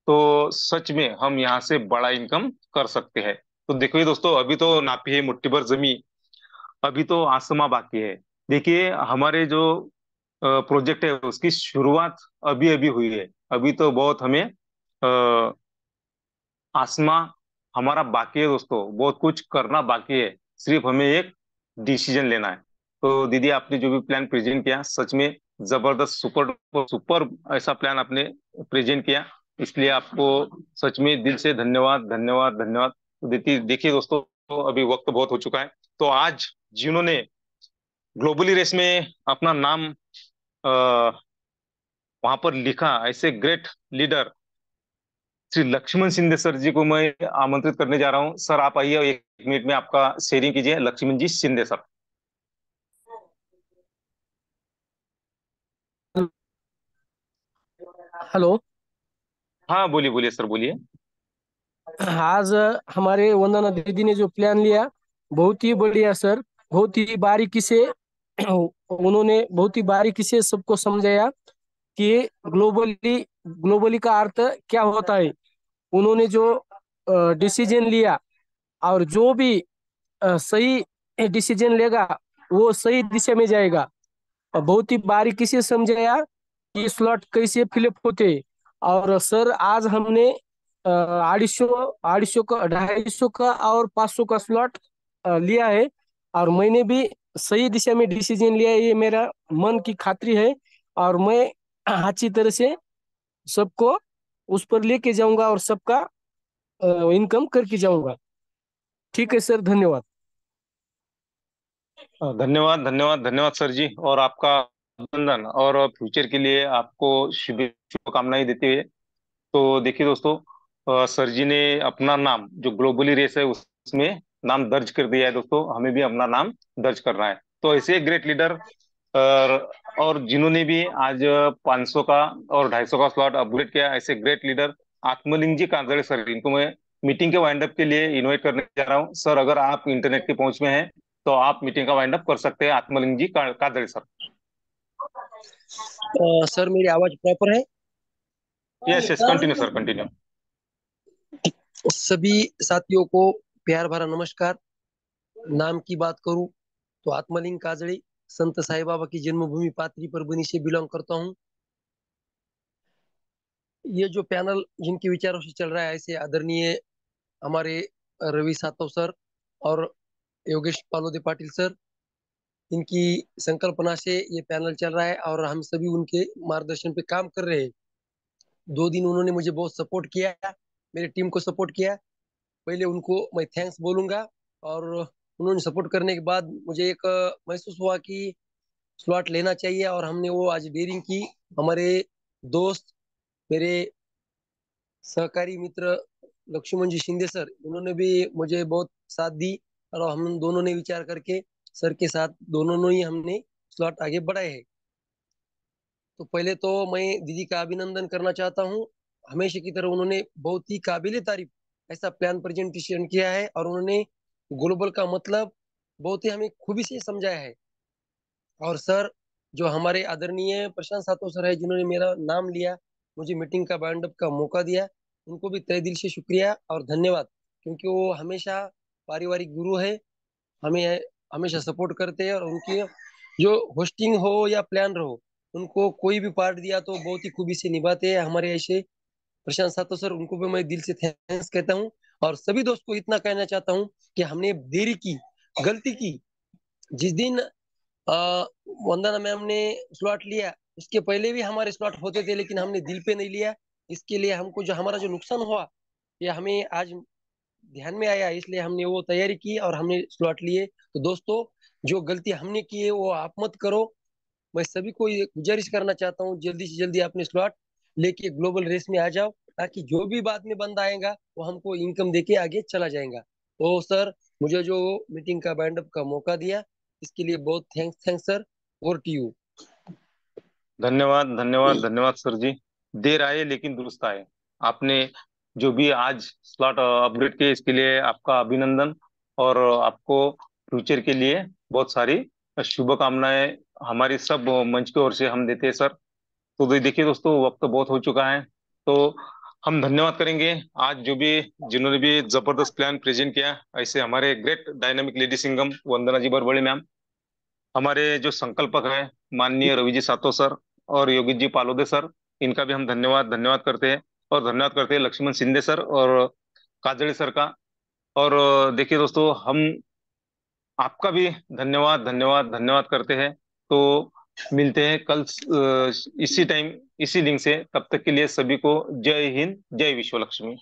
तो सच में हम यहाँ से बड़ा इनकम कर सकते हैं। तो देखिए दोस्तों, अभी तो नापी है मुट्ठी भर जमी, अभी तो आसमां बाकी है। देखिए, हमारे जो प्रोजेक्ट है उसकी शुरुआत अभी अभी हुई है। अभी तो बहुत हमें आसमां हमारा बाकी है दोस्तों, बहुत कुछ करना बाकी है। सिर्फ हमें एक डिसीजन लेना है। तो दीदी, आपने जो भी प्लान प्रेजेंट किया सच में जबरदस्त सुपर सुपर ऐसा प्लान आपने प्रेजेंट किया, इसलिए आपको सच में दिल से धन्यवाद धन्यवाद धन्यवाद। तो देखिए देखिए दोस्तों, तो अभी वक्त बहुत हो चुका है। तो आज जिन्होंने ग्लोबली रेस में अपना नाम वहां पर लिखा, ऐसे great leader Shri Laxman Shinde sir ji को मैं आमंत्रित करने जा रहा हूँ। सर, आप आइए और 1 मिनट में आपका शेयरिंग कीजिए। लक्ष्मण जी शिंदे सर। हेलो। हाँ, बोलिए बोलिए सर, बोलिए। आज हमारे वंदना दीदी ने जो प्लान लिया बहुत ही बढ़िया सर। बहुत ही बारीकी से उन्होंने बहुत ही बारीकी से सबको समझाया कि ग्लोबली ग्लोबली का अर्थ क्या होता है। उन्होंने जो डिसीजन लिया और जो भी सही डिसीजन लेगा वो सही दिशा में जाएगा। और बहुत ही बारीकी से समझाया कि स्लॉट कैसे फिलअप होते। और सर आज हमने 250 का 250 का और 500 का स्लॉट लिया है। और मैंने भी सही दिशा में डिसीजन लिया है, ये मेरा मन की खात्री है। और मैं अच्छी तरह से सबको उस पर लेके जाऊंगा और सबका इनकम करके जाऊंगा। ठीक है सर, धन्यवाद। धन्यवाद धन्यवाद धन्यवाद सर जी, और आपका अभिनंदन और फ्यूचर के लिए आपको शुभकामनाएं देते हुए। तो देखिए दोस्तों, सर जी ने अपना नाम जो ग्लोबली रेस है उसमें नाम दर्ज कर दिया है दोस्तों, हमें भी अपना नाम दर्ज करना है। तो ऐसे ग्रेट लीडर और जिन्होंने भी आज 500 का और 250 का स्लॉट अपग्रेड किया, ऐसे ग्रेट लीडर आत्मलिंग जी कांजड़े सर, इनको मैं मीटिंग के वाइंड अप के लिए इनवाइट करने जा रहा हूँ। सर, अगर आप इंटरनेट की पहुंच में हैं तो आप मीटिंग का वाइंड अप कर सकते हैं। आत्मलिंग जी कांजड़े सर। सर मेरी आवाज प्रॉपर है? Yes yes, continue sir, continue. सभी साथियों को प्यार भरा नमस्कार। नाम की बात करूं तो आत्मलिंग काजड़ी संत साई बाबा की जन्मभूमि पात्री परभणी से बिलोंग करता हूं। ये जो पैनल जिनके विचारों से चल रहा है, ऐसे आदरणीय हमारे रवि सातव सर और योगेश पालोदे पाटिल सर, इनकी संकल्पना से ये पैनल चल रहा है और हम सभी उनके मार्गदर्शन पे काम कर रहे हैं। 2 दिन उन्होंने मुझे बहुत सपोर्ट किया, मेरी टीम को सपोर्ट किया। पहले उनको मैं थैंक्स बोलूंगा। और उन्होंने सपोर्ट करने के बाद मुझे एक महसूस हुआ कि स्लॉट लेना चाहिए और हमने वो आज डेयरिंग की। हमारे दोस्त, मेरे सहकारी मित्र लक्ष्मण जी शिंदे सर, उन्होंने भी मुझे बहुत साथ दी और हम दोनों ने विचार करके सर के साथ दोनों ने ही हमने स्लॉट आगे बढ़ाए हैं। तो पहले तो मैं दीदी का अभिनंदन करना चाहता हूँ। हमेशा की तरह उन्होंने बहुत ही काबिले तारीफ ऐसा प्लान प्रेजेंटेशन किया है और उन्होंने ग्लोबल का मतलब बहुत ही हमें खूबी से समझाया है। और सर, जो हमारे आदरणीय प्रशांत सातो सर है, जिन्होंने मेरा नाम लिया, मुझे मीटिंग का बाइंड अप का मौका दिया, उनको भी तहे दिल से शुक्रिया और धन्यवाद, क्योंकि वो हमेशा पारिवारिक गुरु है, हमें हमेशा सपोर्ट करते हैं। और उनकी जो होस्टिंग हो या प्लान रहो, उनको कोई भी पार्ट दिया तो बहुत ही खूबी से निभाते हैं हमारे ऐसे प्रशांत सातो सर। उनको भी मैं दिल से थैंक्स कहता हूँ। और सभी दोस्त को इतना कहना चाहता हूँ कि हमने देरी की, गलती की। जिस दिन वंदना मैम ने स्लॉट लिया, उसके पहले भी हमारे स्लॉट होते थे, लेकिन हमने दिल पे नहीं लिया। इसके लिए हमको जो हमारा जो नुकसान हुआ, ये हमें आज ध्यान में आया, इसलिए हमने वो तैयारी की और हमने स्लॉट लिए। तो दोस्तों, जो गलती हमने की है वो आप मत करो। मैं सभी को ये गुजारिश करना चाहता हूँ, जल्दी से जल्दी अपने स्लॉट लेके ग्लोबल रेस में आ जाओ, ताकि जो भी बाद में बंदा आएगा वो हमको इनकम देके आगे चला जाएगा। तो सर, मुझे जो मीटिंग का बाइंड अप का मौका दिया, इसके लिए बहुत thanks thanks sir. Over to you. धन्यवाद धन्यवाद धन्यवाद सर जी। देर आए लेकिन दुरुस्त आए। आपने जो भी आज स्लॉट अपग्रेड किए, इसके लिए आपका अभिनंदन। और आपको फ्यूचर के लिए बहुत सारी शुभकामनाएं हमारी सब मंच की ओर से हम देते हैं सर। तो देखिए दोस्तों, वक्त बहुत हो चुका है। तो हम धन्यवाद करेंगे आज जो भी, जिन्होंने भी जबरदस्त प्लान प्रेजेंट किया, ऐसे हमारे ग्रेट डायनामिक लेडी सिंगम वंदना जी बरबड़े मैम, हमारे जो संकल्पक हैं माननीय रवि जी सातो सर और योगित जी पालोदे सर, इनका भी हम धन्यवाद धन्यवाद करते हैं। और धन्यवाद करते हैं लक्ष्मण शिंदे सर और काजड़ी सर का। और देखिए दोस्तों, हम आपका भी धन्यवाद धन्यवाद धन्यवाद करते हैं। तो मिलते हैं कल इसी टाइम इसी लिंक से। तब तक के लिए सभी को जय हिंद, जय विश्व लक्ष्मी।